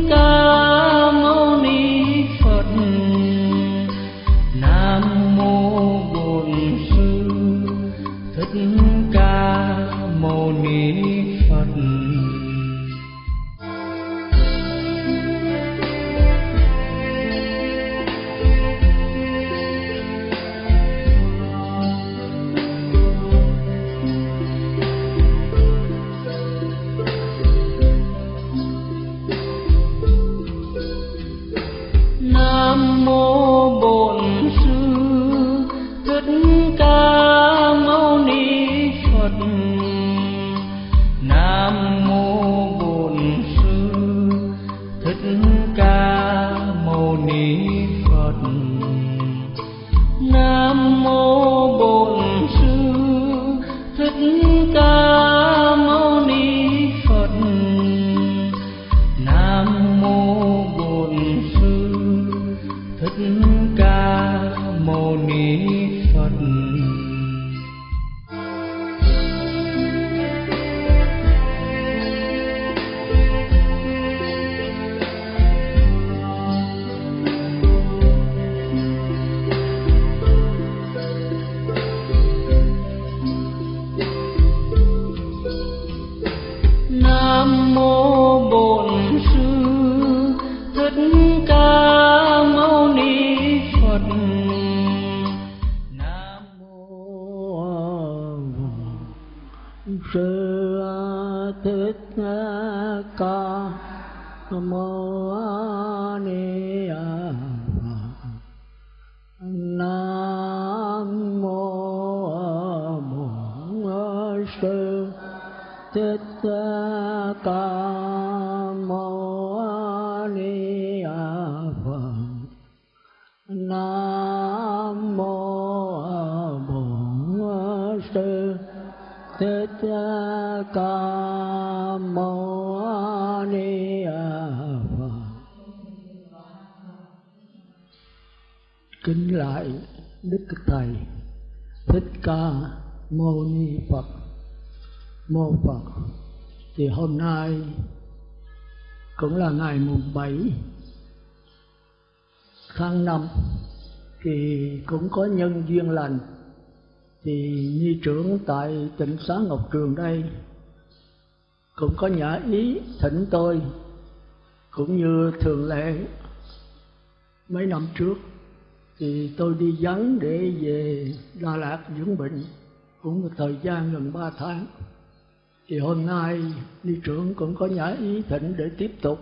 Ca Mâu Ni Phật. Nam mô Bổn Sư Thích Ca Mâu Ni Phật. Nam mô Bổn Sư Thích Ca Mâu Ni Phật. Nam mô Bổn Sư Thích Ca Mâu Ni Phật. Nam mô Bổn Sư Thích Ca Mâu Ni Phật. Nam mô Bổn Sư Thích Ca Mâu Ni Phật. Nam mô Bổn Sư Thích Ca Mâu Ni Phật. Nam mô Sư Thích Ca Mâu Ni Phật. Nam mô Bổn Sư Thích Ca Mâu Ni Phật. Nam mô Bổn Sư Thích Ca Mâu Ni Phật. Kính lại Đức Thầy Thích Ca Mâu Ni Phật. Mô Phật. Thì hôm nay cũng là ngày mùng 7 tháng 5, thì cũng có nhân duyên lành, thì ni trưởng tại tịnh xá Ngọc Trường đây cũng có nhã ý thỉnh tôi, cũng như thường lệ mấy năm trước thì tôi đi vắng để về Đà Lạt dưỡng bệnh, cũng một thời gian gần 3 tháng. Thì hôm nay ni trưởng cũng có nhã ý thỉnh để tiếp tục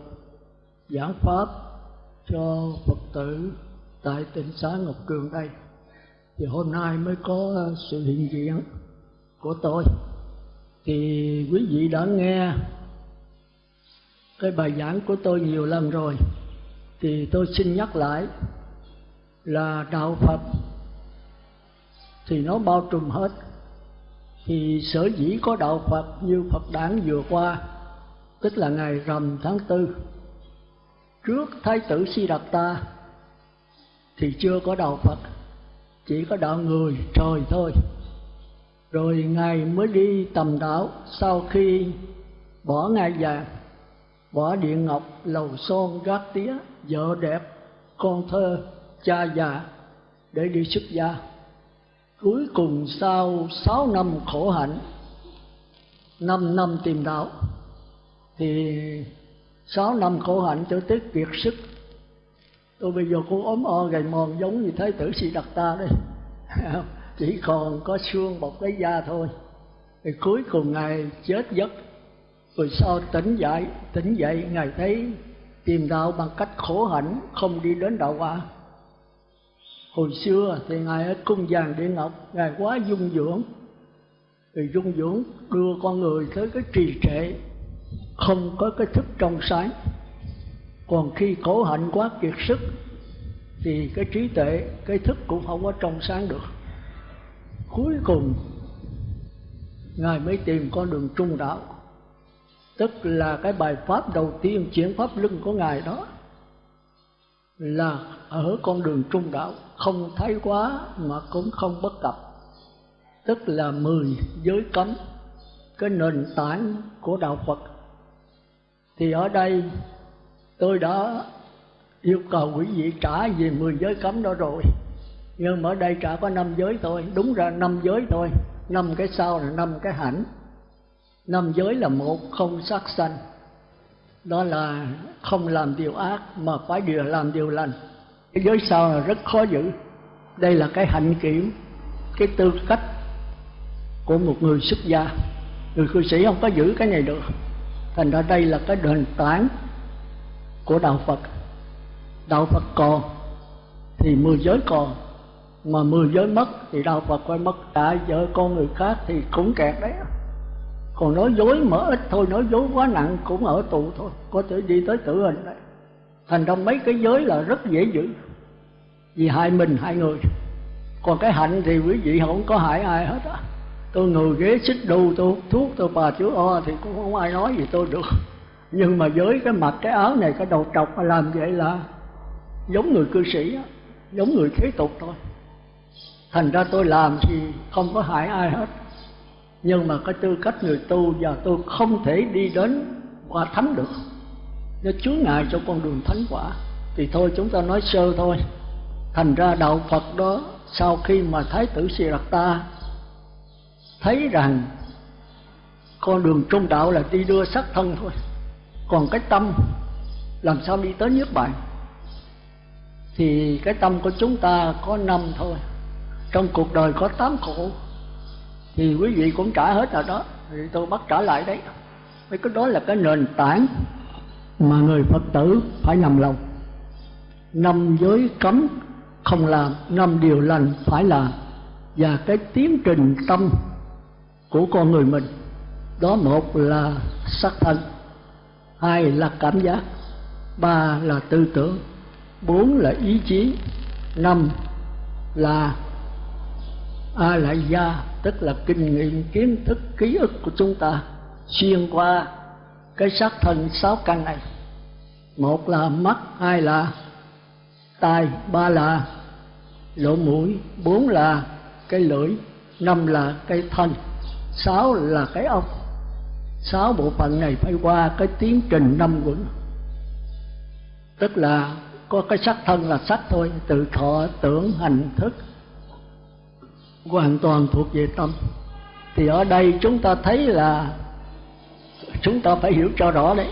giảng pháp cho Phật tử tại tịnh xá Ngọc Trường đây. Thì hôm nay mới có sự hiện diện của tôi. Thì quý vị đã nghe cái bài giảng của tôi nhiều lần rồi, thì tôi xin nhắc lại là đạo Phật thì nó bao trùm hết. Thì sở dĩ có đạo Phật như Phật đản vừa qua, tức là ngày rằm tháng 4, trước Thái tử Siddhartha thì chưa có đạo Phật, chỉ có đạo người trời thôi. Rồi Ngài mới đi tầm đạo sau khi bỏ ngai vàng, bỏ điện ngọc, lầu son gác tía, vợ đẹp, con thơ, cha già để đi xuất gia. Cuối cùng sau 6 năm khổ hạnh, 5 năm tìm đạo, thì 6 năm khổ hạnh cho tới kiệt sức. Tôi bây giờ cũng ốm o gầy mòn giống như Thái tử Siddhartha đây, chỉ còn có xương bọc lấy da thôi. Thì cuối cùng Ngài chết giấc, rồi sau tỉnh dậy Ngài thấy tìm đạo bằng cách khổ hạnh, không đi đến đạo quả. Hồi xưa thì Ngài ở cung vàng điện ngọc, Ngài quá dung dưỡng, thì dung dưỡng đưa con người tới cái trì trệ, không có cái thức trong sáng. Còn khi khổ hạnh quá kiệt sức thì cái trí tuệ, cái thức cũng không có trong sáng được. Cuối cùng Ngài mới tìm con đường trung đạo, tức là cái bài pháp đầu tiên, chuyển pháp luân của Ngài đó là ở con đường trung đạo, không thái quá mà cũng không bất cập, tức là 10 giới cấm, cái nền tảng của đạo Phật. Thì ở đây Tôi đã yêu cầu quý vị trả về 10 giới cấm đó rồi, nhưng mà ở đây trả có 5 giới thôi. Đúng ra 5 giới thôi, 5 cái sau là 5 cái hạnh. 5 giới là một, không sát sanh, đó là không làm điều ác mà phải làm điều lành. Cái giới sau là rất khó giữ. Đây là cái hạnh kiểm, cái tư cách của một người xuất gia. Người cư sĩ không có giữ cái này được. Thành ra đây là cái nền tảng của đạo Phật. Đạo Phật còn thì 10 giới còn, mà 10 giới mất thì đạo Phật phải mất cả vợ con người khác thì cũng kẹt đấy. Còn nói dối mở ít thôi, nói dối quá nặng cũng ở tù thôi, có thể đi tới tử hình đấy. Thành ra mấy cái giới là rất dễ giữ, vì hại mình hại người. Còn cái hạnh thì quý vị không có hại ai hết á. Tôi ngồi ghế xích đu, tôi hút thuốc, tôi bà chữ o thì cũng không ai nói gì tôi được. Nhưng mà với cái mặt cái áo này, cái đầu trọc mà làm vậy là giống người cư sĩ á, giống người thế tục thôi. Thành ra tôi làm thì không có hại ai hết. Nhưng mà cái tư cách người tu và tôi không thể đi đến quả thánh được, nó chướng ngại cho con đường thánh quả. Thì thôi chúng ta nói sơ thôi. Thành ra đạo Phật đó, sau khi mà Thái tử Siddhartha thấy rằng con đường trung đạo là đi đưa xác thân thôi, còn cái tâm làm sao đi tới niết bàn, thì cái tâm của chúng ta có 5 thôi. Trong cuộc đời có 8 khổ, thì quý vị cũng trả hết rồi đó, thì tôi bắt trả lại đấy. Mấy cái đó là cái nền tảng mà người Phật tử phải nằm lòng. 5 giới cấm không làm, 5 điều lành phải làm. Và cái tiến trình tâm của con người mình đó, một là sắc thân, 2 là cảm giác, 3 là tư tưởng, 4 là ý chí, 5 là lại gia, tức là kinh nghiệm, kiến thức, ký ức của chúng ta xuyên qua cái xác thân 6 căn này. 1 là mắt, 2 là tai, 3 là lỗ mũi, 4 là cái lưỡi, 5 là cái thân, 6 là cái óc. 6 bộ phận này phải qua cái tiến trình 5 quẩn. Tức là có cái sắc thân là sắc thôi, từ thọ, tưởng, hành, thức, hoàn toàn thuộc về tâm. Thì ở đây chúng ta thấy là chúng ta phải hiểu cho rõ đấy.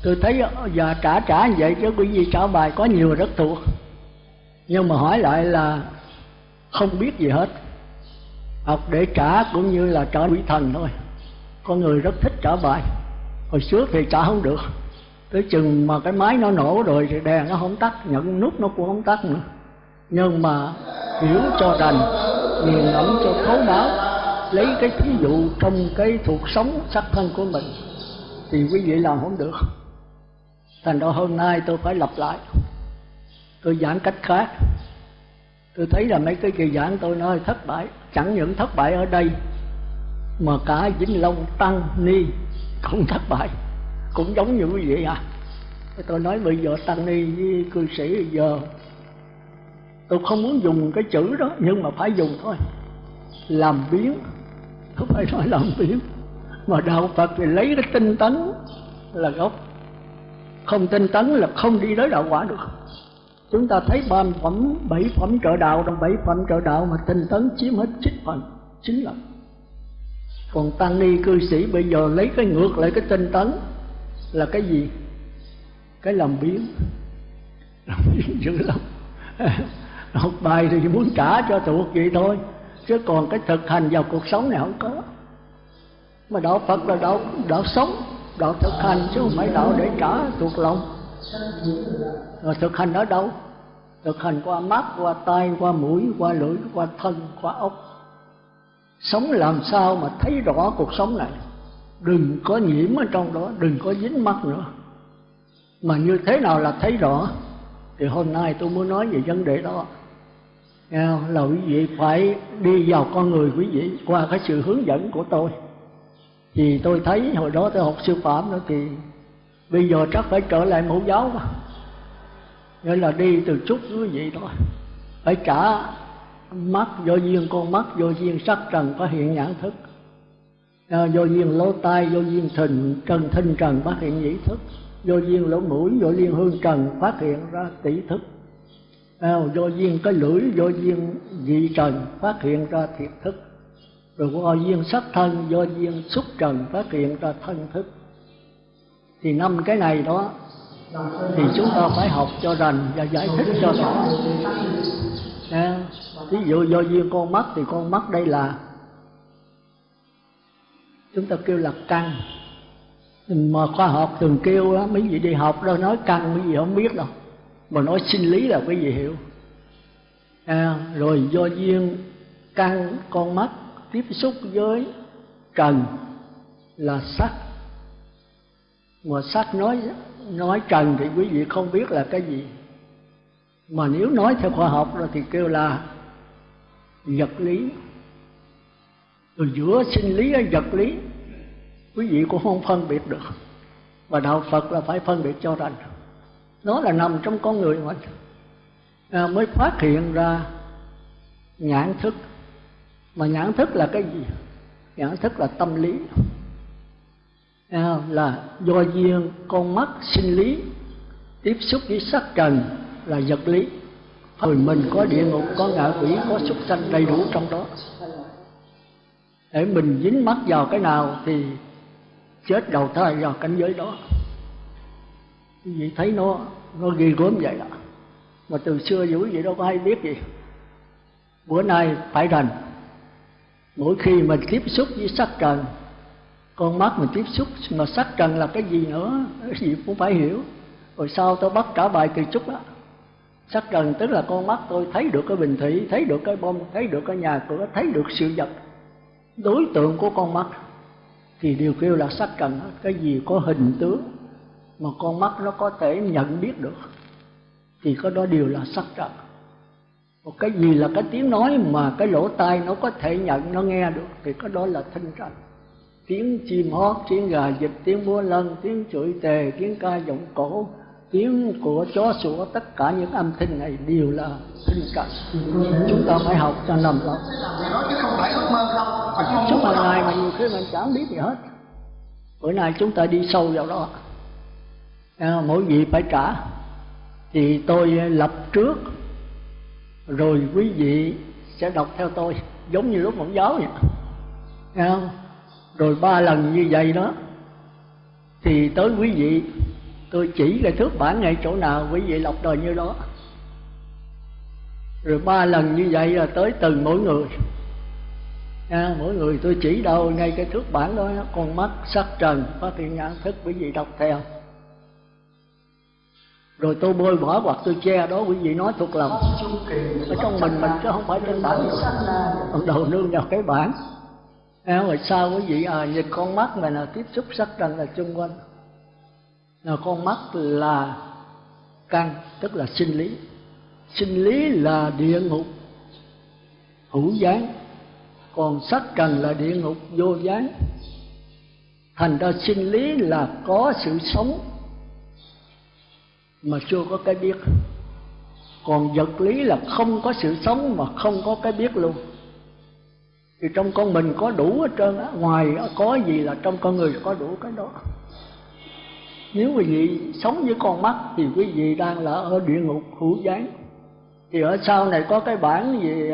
Tôi thấy và trả như vậy chứ quý vị trả bài có nhiều rất thuộc, nhưng mà hỏi lại là không biết gì hết. Học để trả cũng như là trả quỷ thần thôi. Có người rất thích trả bài, hồi trước thì trả không được, tới chừng mà cái máy nó nổ rồi thì đèn nó không tắt, nhận nút nó cũng không tắt nữa. Nhưng mà hiểu cho rành, nghiền ngẫm cho thấu đáo, lấy cái thí dụ trong cái cuộc sống sắc thân của mình thì quý vị làm không được. Thành ra hôm nay tôi phải lặp lại, tôi giảng cách khác. Tôi thấy là mấy cái kỳ giảng tôi nói thất bại. Chẳng những thất bại ở đây mà cả Vĩnh Long Tăng Ni cũng thất bại, cũng giống như quý vị à. Tôi nói bây giờ Tăng Ni với cư sĩ giờ tôi không muốn dùng cái chữ đó, nhưng mà phải dùng thôi. Làm biến, không phải nói làm biến. Mà đạo Phật thì lấy cái tinh tấn là gốc, không tinh tấn là không đi tới đạo quả được. Chúng ta thấy 7 phẩm trợ đạo, trong 7 phẩm trợ đạo mà tinh tấn chiếm hết 9 phần, 9 lần. Còn Tăng Ni cư sĩ bây giờ lấy cái ngược lại cái tinh tấn là cái gì? Cái làm biến. Làm biến dữ lắm. Học bài thì muốn trả cho thuộc vậy thôi, chứ còn cái thực hành vào cuộc sống này không có. Mà đạo Phật là đạo sống, đạo thực hành chứ không phải đạo để trả thuộc lòng. Rồi thực hành ở đâu? Thực hành qua mắt, qua tai, qua mũi, qua lưỡi, qua thân, qua ốc. Sống làm sao mà thấy rõ cuộc sống này, đừng có nhiễm ở trong đó, đừng có dính mắc nữa. Mà như thế nào là thấy rõ? Thì hôm nay tôi muốn nói về vấn đề đó. Là quý vị phải đi vào con người quý vị qua cái sự hướng dẫn của tôi. Thì tôi thấy hồi đó tôi học sư phạm đó, thì bây giờ chắc phải trở lại mẫu giáo đó. Nghĩa là đi từ chút quý vị thôi. Phải trả mắt, do duyên con mắt, do duyên sắc trần có hiện nhãn thức, do duyên lỗ tai, do duyên trần thinh trần phát hiện nhĩ thức, do duyên lỗ mũi, do duyên hương trần phát hiện ra tỷ thức. Do duyên cái lưỡi, do duyên vị trần phát hiện ra thiệt thức. Rồi do duyên sắc thân, do duyên xúc trần phát hiện ra thân thức. Thì 5 cái này đó thì chúng ta phải học cho rành và giải thích cho rõ. Ví dụ do duyên con mắt thì con mắt đây là chúng ta kêu là căn. Mà khoa học thường kêu đó, mấy vị đi học đâu nói căn, mấy vị không biết đâu, mà nói sinh lý là quý vị hiểu. Rồi do duyên căn con mắt tiếp xúc với trần là sắc. Mà sắc nói trần thì quý vị không biết là cái gì, mà nếu nói theo khoa học rồi thì kêu là vật lý. Rồi giữa sinh lý và vật lý quý vị cũng không phân biệt được, và đạo Phật là phải phân biệt cho rành. Nó là nằm trong con người mình mới phát hiện ra nhãn thức. Mà nhãn thức là cái gì? Nhãn thức là tâm lý, là do duyên con mắt sinh lý tiếp xúc với sắc trần là vật lý. Người mình có địa ngục, có ngạ quỷ, có súc sanh đầy đủ trong đó. Để mình dính mắc vào cái nào thì chết đầu thai vào cảnh giới đó. Quý vị thấy nó ghê gớm vậy đó. Mà từ xưa giờ quý vị đâu có hay biết gì. Bữa nay phải rành. Mỗi khi mình tiếp xúc với sắc trần, con mắt mình tiếp xúc, mà sắc trần là cái gì nữa, cái gì cũng phải hiểu. Rồi sau tôi bắt trả bài kỳ trúc đó. Sắc trần tức là con mắt tôi thấy được cái bình thủy, thấy được cái bông, thấy được cái nhà cửa, thấy được sự vật. Đối tượng của con mắt thì đều kêu là sắc trần. Cái gì có hình tướng mà con mắt nó có thể nhận biết được thì cái đó đều là sắc trần. Một cái gì là cái tiếng nói mà cái lỗ tai nó có thể nhận, nó nghe được thì cái đó là thính trần. Tiếng chim hót, tiếng gà vịt, tiếng búa lân, tiếng chửi tề, tiếng ca giọng cổ, tiếng của chó sủa, tất cả những âm thanh này đều là thính trần. Chúng ta phải học cho nằm lòng. Chứ không phải ước mơ không. Suốt hàng ngày mà nhiều khi mình chẳng biết gì hết. Bữa nay chúng ta đi sâu vào đó. Mỗi vị phải trả. Thì tôi lập trước, rồi quý vị sẽ đọc theo tôi, giống như lúc mẫu giáo vậy. Nghe không? Rồi 3 lần như vậy đó, thì tới quý vị tôi chỉ cái thước bản ngay chỗ nào, quý vị lọc đời như đó. Rồi 3 lần như vậy là tới từng mỗi người. Mỗi người tôi chỉ đâu ngay cái thước bản đó, con mắt sắc trần phát hiện nhãn thức, quý vị đọc theo. Rồi tôi bôi bỏ hoặc tôi che đó, quý vị nói thuộc lòng ở trong mình chứ không phải trên bản đâu. Còn đầu nương vào cái bản. Rồi sao quý vị nhìn con mắt mà là tiếp xúc sắc trần là chung quanh. Nào con mắt là căn, tức là sinh lý. Sinh lý là địa ngục hữu gián, còn sắc trần là địa ngục vô gián. Thành ra sinh lý là có sự sống mà chưa có cái biết, còn vật lý là không có sự sống mà không có cái biết luôn. Thì trong con mình có đủ hết trơn á, ngoài có gì là trong con người có đủ cái đó. Nếu quý vị sống với con mắt thì quý vị đang là ở địa ngục hữu gián. Thì ở sau này có cái bản gì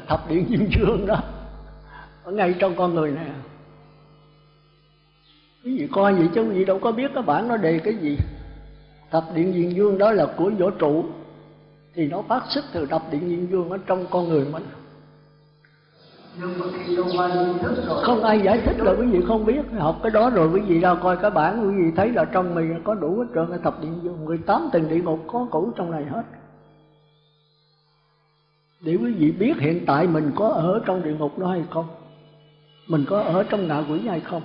thập điện diêm vương đó, ở ngay trong con người này. Quý vị coi vậy chứ quý vị đâu có biết cái bản nó đề cái gì. Thập điện diêm vương đó là của vũ trụ, thì nó phát xuất từ thập điện diêm vương ở trong con người mình. Không ai giải thích là quý vị không biết. Học cái đó rồi quý vị ra coi cái bản, quý vị thấy là trong mình có đủ hết trơn cái thập điện dương, 18 tầng địa ngục có cũ trong này hết. Để quý vị biết hiện tại mình có ở trong địa ngục đó hay không, mình có ở trong ngạ quỷ hay không.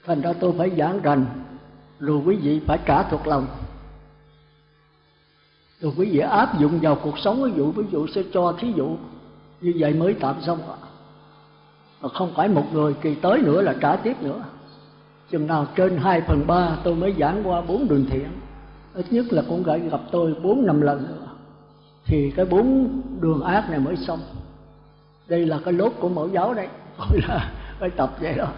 Thành ra tôi phải giảng rành, rồi quý vị phải trả thuộc lòng, rồi quý vị áp dụng vào cuộc sống. Ví dụ sẽ cho thí dụ như vậy mới tạm xong ạ. Mà không phải một người kỳ tới nữa là trả tiếp nữa. Chừng nào trên 2/3 tôi mới giảng qua 4 đường thiện, ít nhất là cũng phải gặp tôi 4-5 lần nữa, thì cái 4 đường ác này mới xong. Đây là cái lốt của mẫu giáo đấy, tôi là phải tập vậy đó.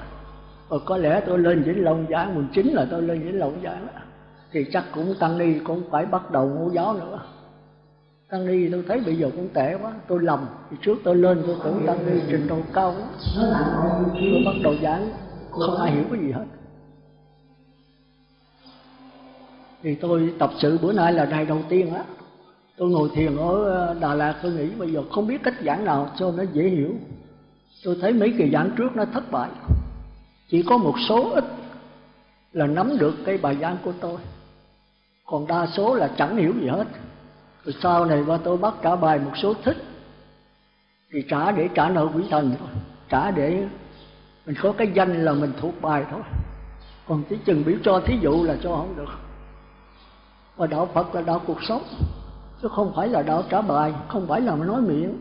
có lẽ tôi lên Vĩnh Long giảng 19 là tôi lên Vĩnh Long giảng thì chắc cũng tăng ni cũng phải bắt đầu ngũ giáo nữa. Tăng ni tôi thấy bây giờ cũng tệ quá, tôi lầm. Thì trước tôi lên tôi tưởng tăng ni trình độ cao quá, tôi bắt đầu giảng không ai hiểu cái gì hết. Thì tôi tập sự bữa nay là ngày đầu tiên á, tôi ngồi thiền ở Đà Lạt, tôi nghĩ bây giờ không biết cách giảng nào cho nó dễ hiểu. Tôi thấy mấy kỳ giảng trước nó thất bại, chỉ có một số ít là nắm được cái bài giảng của tôi, còn đa số là chẳng hiểu gì hết. Rồi sau này qua tôi bắt trả bài một số thích thì trả để trả nợ quỷ thần thôi, trả để mình có cái danh là mình thuộc bài thôi, còn chỉ chừng biểu cho thí dụ là cho không được. Và đạo Phật là đạo cuộc sống, chứ không phải là đạo trả bài, không phải là nói miệng,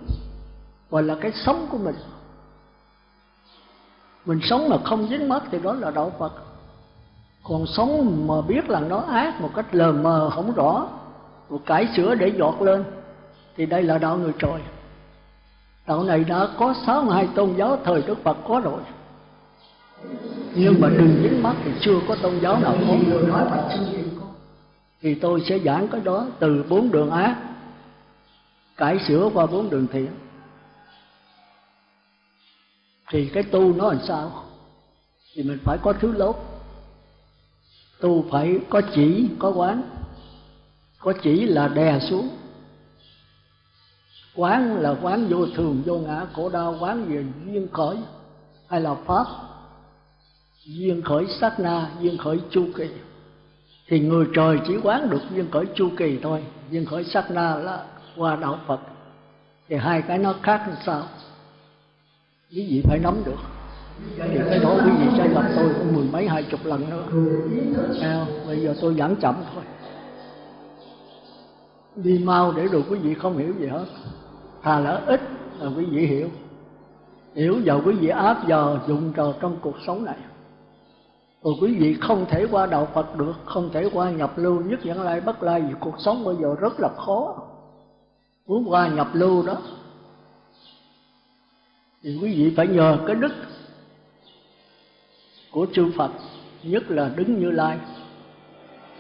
mà là cái sống của mình. Mình sống mà không dính mắc thì đó là đạo Phật. Còn sống mà biết là nó ác một cách lờ mờ không rõ, một cải sửa để giọt lên, thì đây là đạo người trời. Đạo này đã có 62 tôn giáo thời Đức Phật có rồi, nhưng mà đừng dính mắc thì chưa có tôn giáo nào có. Thì tôi sẽ giảng cái đó từ 4 đường ác cải sửa qua 4 đường thiện. Thì cái tu nó làm sao? Thì mình phải có thứ lốt. Tu phải có chỉ, có quán. Có chỉ là đè xuống, quán là quán vô thường, vô ngã, khổ đau, quán về duyên khởi hay là pháp, duyên khởi sát na, duyên khởi chu kỳ. Thì người trời chỉ quán được duyên khởi chu kỳ thôi, duyên khởi sát na là qua đạo Phật. Thì hai cái nó khác làm sao? Quý vị phải nắm được. Thì cái đó quý vị sẽ gặp tôi cũng 10 mấy 20 lần nữa. Bây giờ tôi giảng chậm thôi, đi mau để rồi quý vị không hiểu gì hết. Thà là ít là quý vị hiểu, hiểu vào quý vị áp vào dụng vào trong cuộc sống này. Rồi quý vị không thể qua đạo Phật được, không thể qua nhập lưu nhất vãng lai bất lai, vì cuộc sống bây giờ rất là khó. Muốn qua nhập lưu đó thì quý vị phải nhờ cái đức của chư Phật, nhất là Đứng Như Lai.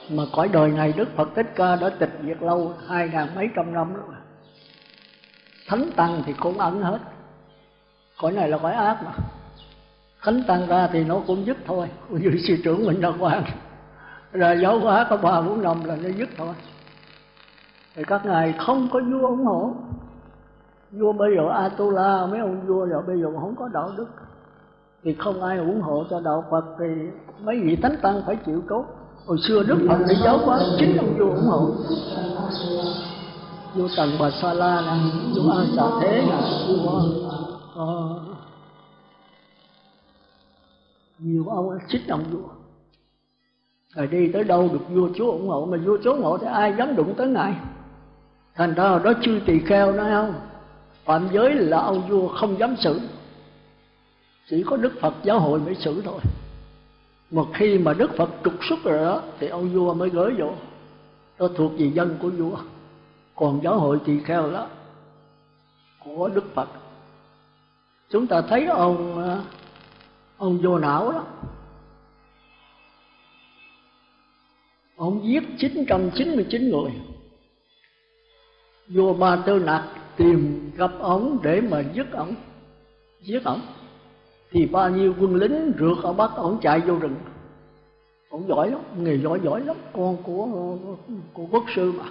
Mà cõi đời này Đức Phật Thích Ca đã tịch diệt lâu 2000 mấy trăm năm rồi. Thánh Tăng thì cũng ẩn hết. Cõi này là cõi ác mà. Thánh Tăng ra thì nó cũng dứt thôi. Như sư trưởng mình đã quan ra giáo hóa có 3-4 năm là nó dứt thôi. Thì các ngài không có vua ủng hộ. Vua bây giờ Atula, mấy ông vua rồi bây giờ không có đạo đức, thì không ai ủng hộ cho đạo Phật, thì mấy vị Thánh Tăng phải chịu trốn. Hồi xưa Đức Phật đi giáo hóa chính ông vua ủng hộ. Vua Tần Bà Sa La nè, vua A Xà Thế nè, nhiều ông chính ông vua. Rồi đi tới đâu được vua chúa ủng hộ, mà vua chúa ủng hộ thì ai dám đụng tới ngài. Thành ra đó chư tỳ kheo nói không, phạm giới là ông vua không dám xử, chỉ có Đức Phật giáo hội mới xử thôi. Một khi mà Đức Phật trục xuất rồi đó thì ông vua mới gửi vô, nó thuộc về dân của vua. Còn giáo hội tỳ kheo đó của Đức Phật. Chúng ta thấy ông Vô Não đó, ông giết 999 người. Vua Ba Tư Nặc tìm gặp ông để mà giết ổng. Thì bao nhiêu quân lính rượt ở bắt ổng chạy vô rừng. Ổng giỏi lắm, nghề giỏi lắm, con của quốc sư mà.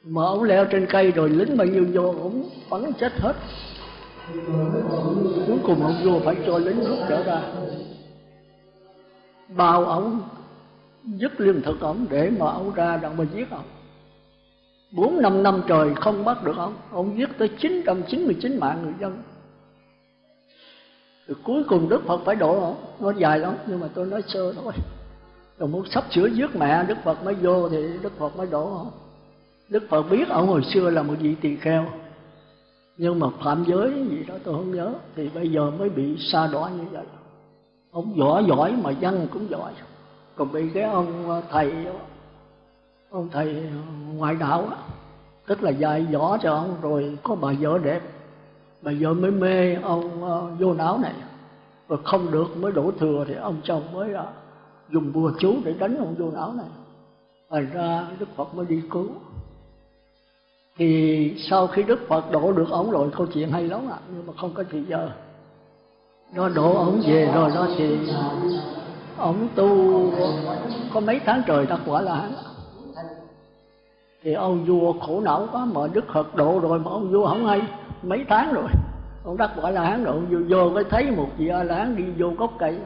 Mà ổng leo trên cây rồi lính bao nhiêu vô ổng bắn chết hết. Cuối cùng ông vua phải cho lính rút trở ra, bao ổng dứt lương thực ổng để mà ổng ra đặng mà giết ổng. 4-5 năm trời không bắt được ông giết tới 999 mạng người dân. Rồi cuối cùng Đức Phật phải độ ổng, nó dài lắm nhưng mà tôi nói sơ thôi. Rồi muốn sắp sửa giết mẹ Đức Phật mới vô thì Đức Phật mới độ ổng. Đức Phật biết ổng hồi xưa là một vị tỳ kheo, nhưng mà phạm giới gì đó tôi không nhớ, thì bây giờ mới bị sa đọa như vậy. Ông giỏi mà dân cũng giỏi, còn bị cái ông thầy ngoại đạo á, tức là dạy võ cho ông rồi có bà vợ đẹp, bà vợ mới mê ông Vô Não này, rồi không được mới đổ thừa, thì ông chồng mới dùng bùa chú để đánh ông vô não này. Thành ra Đức Phật mới đi cứu. Thì sau khi Đức Phật độ được ổng rồi, câu chuyện hay lắm ạ, nhưng mà không có thời giờ. Nó độ ổng về rồi đó thì ổng tu có mấy tháng trời đắc quả La Hán. Thì ông vua khổ não quá, mà Đức Phật độ rồi mà ông vua không hay, mấy tháng rồi ông đắc quả La Hán rồi, ông vô cái thấy một vị A La Hán đi vô gốc cây,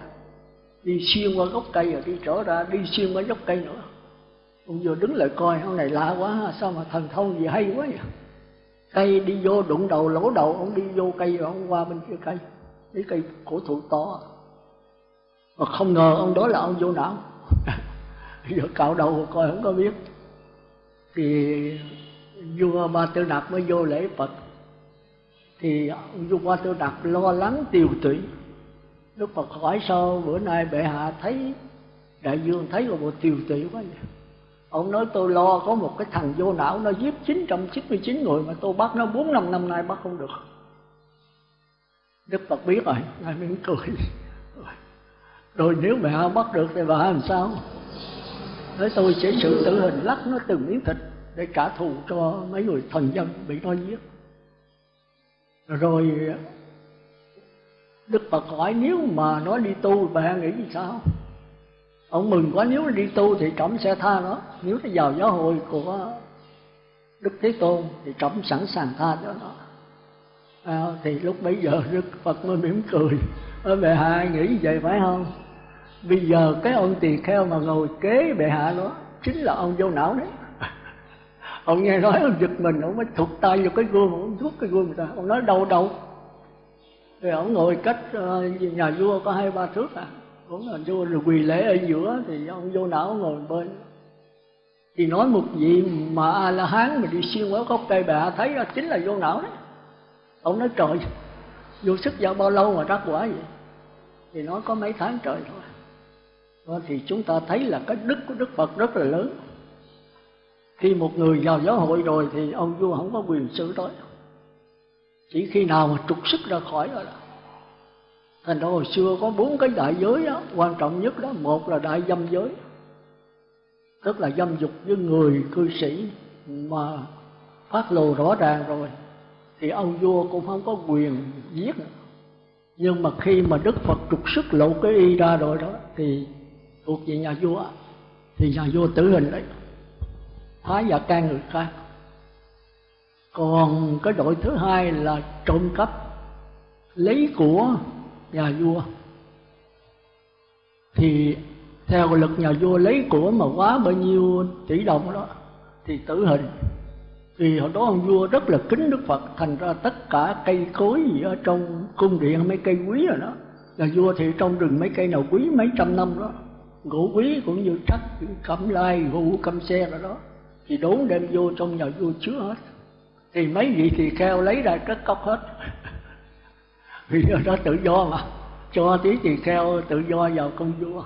đi xuyên qua gốc cây rồi đi trở ra, đi xuyên qua gốc cây nữa. Ông vừa đứng lại coi, ông này lạ quá, sao mà thần thông gì hay quá vậy. Cây đi vô đụng đầu lỗ đầu, ông đi vô cây rồi ông qua bên kia cây, cái cây cổ thụ to. Mà không ngờ ông đó là ông vô não. Giờ cạo đầu coi không có biết. Thì vua Ba Tư Nặc mới vô lễ Phật. Thì vua Ba Tư Nặc lo lắng tiều tụy. Đức Phật hỏi sao bữa nay bệ hạ thấy đại vương thấy là bộ tiều tụy quá vậy. Ông nói tôi lo có một cái thằng vô não nó giết 999 người mà tôi bắt nó 4-5 năm nay bắt không được. Đức Phật biết rồi, ngài mỉm cười. Rồi nếu bệ hạ bắt được thì bà làm sao? Nói tôi sẽ xử tử hình lắc nó từng miếng thịt để trả thù cho mấy người thần dân bị nó giết. Rồi Đức Phật hỏi nếu mà nó đi tu bệ hạ nghĩ gì sao? Ông mừng quá, nếu nó đi tu thì Trẫm sẽ tha nó. Nếu nó vào giáo hội của Đức Thế Tôn thì Trẫm sẵn sàng tha cho nó. Thì lúc bấy giờ Đức Phật mới mỉm cười. Bệ hạ nghĩ vậy phải không? Bây giờ cái ông tỳ kheo mà ngồi kế bệ hạ đó chính là ông vô não đấy. Ông nghe nói ông giật mình, ông mới thụt tay vào cái gương, ông thuốc cái gương người ta. Ông nói đâu. Thì ông ngồi cách nhà vua có 2-3 thước à. Cũng là vua rồi quỳ lễ ở giữa, thì ông vô não ngồi bên. Thì nói một vị mà A La Hán mà đi xuyên qua gốc cây bệ hạ thấy đó chính là vô não đấy. Ông nói trời, vô sức vào bao lâu mà đắc quả vậy? Thì nói có mấy tháng trời thôi. Đó, thì chúng ta thấy là cái đức của Đức Phật rất là lớn. Khi một người vào giáo hội rồi thì ông vua không có quyền xử tới, chỉ khi nào mà trục xuất ra khỏi rồi đó. Thành ra hồi xưa có 4 cái đại giới đó, quan trọng nhất đó, một là đại dâm giới, tức là dâm dục với người cư sĩ mà phát lộ rõ ràng rồi thì ông vua cũng không có quyền giết nữa. Nhưng mà khi mà Đức Phật trục xuất lộ cái y ra rồi đó thì thuộc về nhà vua, thì nhà vua tử hình đấy, phá và can người khác. Còn cái đội thứ hai là trộm cắp, lấy của nhà vua. Thì theo luật nhà vua lấy của mà quá bao nhiêu tỷ đồng đó thì tử hình. Vì hồi đó ông vua rất là kính Đức Phật, thành ra tất cả cây cối gì ở trong cung điện, mấy cây quý rồi đó, nhà vua thì trong rừng mấy cây nào quý mấy trăm năm đó, gỗ quý cũng như trắc, cẩm lai, gỗ cẩm xe rồi đó, thì đốn đem vô trong nhà vua chứa hết. Thì mấy vị tỳ kheo lấy ra cất cốc hết. Vì đó tự do mà, cho tí tỳ kheo tự do vào công vua.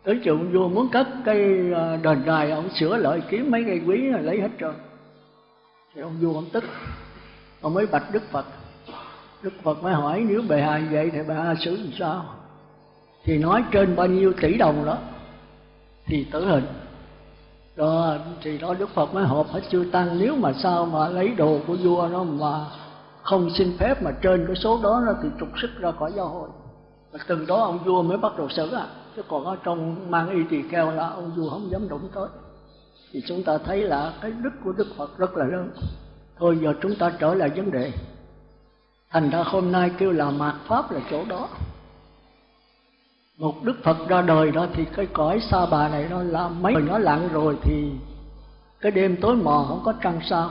Tới chiều ông vua muốn cất cái đền đài, ông sửa lại kiếm mấy cây quý rồi lấy hết trơn. Thì ông vua ông tức, ông mới bạch Đức Phật. Đức Phật mới hỏi nếu bệ hạ vậy thì bệ hạ xử làm sao? Thì nói trên bao nhiêu tỷ đồng đó thì tử hình. Đó, thì đó Đức Phật mới họp hết chư tăng, nếu mà sao mà lấy đồ của vua nó mà không xin phép mà trên cái số đó nó thì trục xuất ra khỏi giáo hội. Và từ đó ông vua mới bắt đầu xử chứ còn ở trong mang y tỳ kheo là ông vua không dám đụng tới. Thì chúng ta thấy là cái đức của Đức Phật rất là lớn. Thôi giờ chúng ta trở lại vấn đề. Thành ra hôm nay kêu là mạt Pháp là chỗ đó. Một Đức Phật ra đời đó thì cái cõi Sa Bà này nó là mấy người nó lặng rồi thì cái đêm tối mờ không có trăng sao.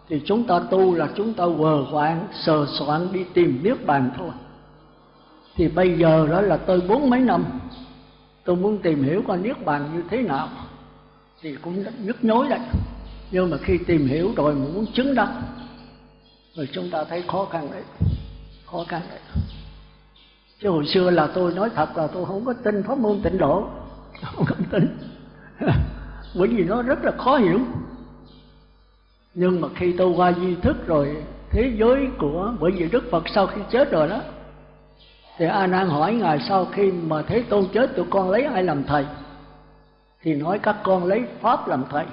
Thì chúng ta tu là chúng ta quờ quạng, sờ soạn đi tìm Niết Bàn thôi. Thì bây giờ đó là tôi 40 mấy năm, tôi muốn tìm hiểu coi Niết Bàn như thế nào thì cũng nhức nhối đấy. Nhưng mà khi tìm hiểu rồi mà muốn chứng đắc rồi chúng ta thấy khó khăn đấy, khó khăn đấy. Chứ hồi xưa là tôi nói thật là tôi không có tin pháp môn tịnh độ, không có tin. Bởi vì nó rất là khó hiểu. Nhưng mà khi tôi qua duy thức rồi, thế giới của, bởi vì Đức Phật sau khi chết rồi đó Thì A Nan hỏi Ngài sau khi mà Thế Tôn chết tụi con lấy ai làm thầy? Thì nói các con lấy Pháp làm thầy.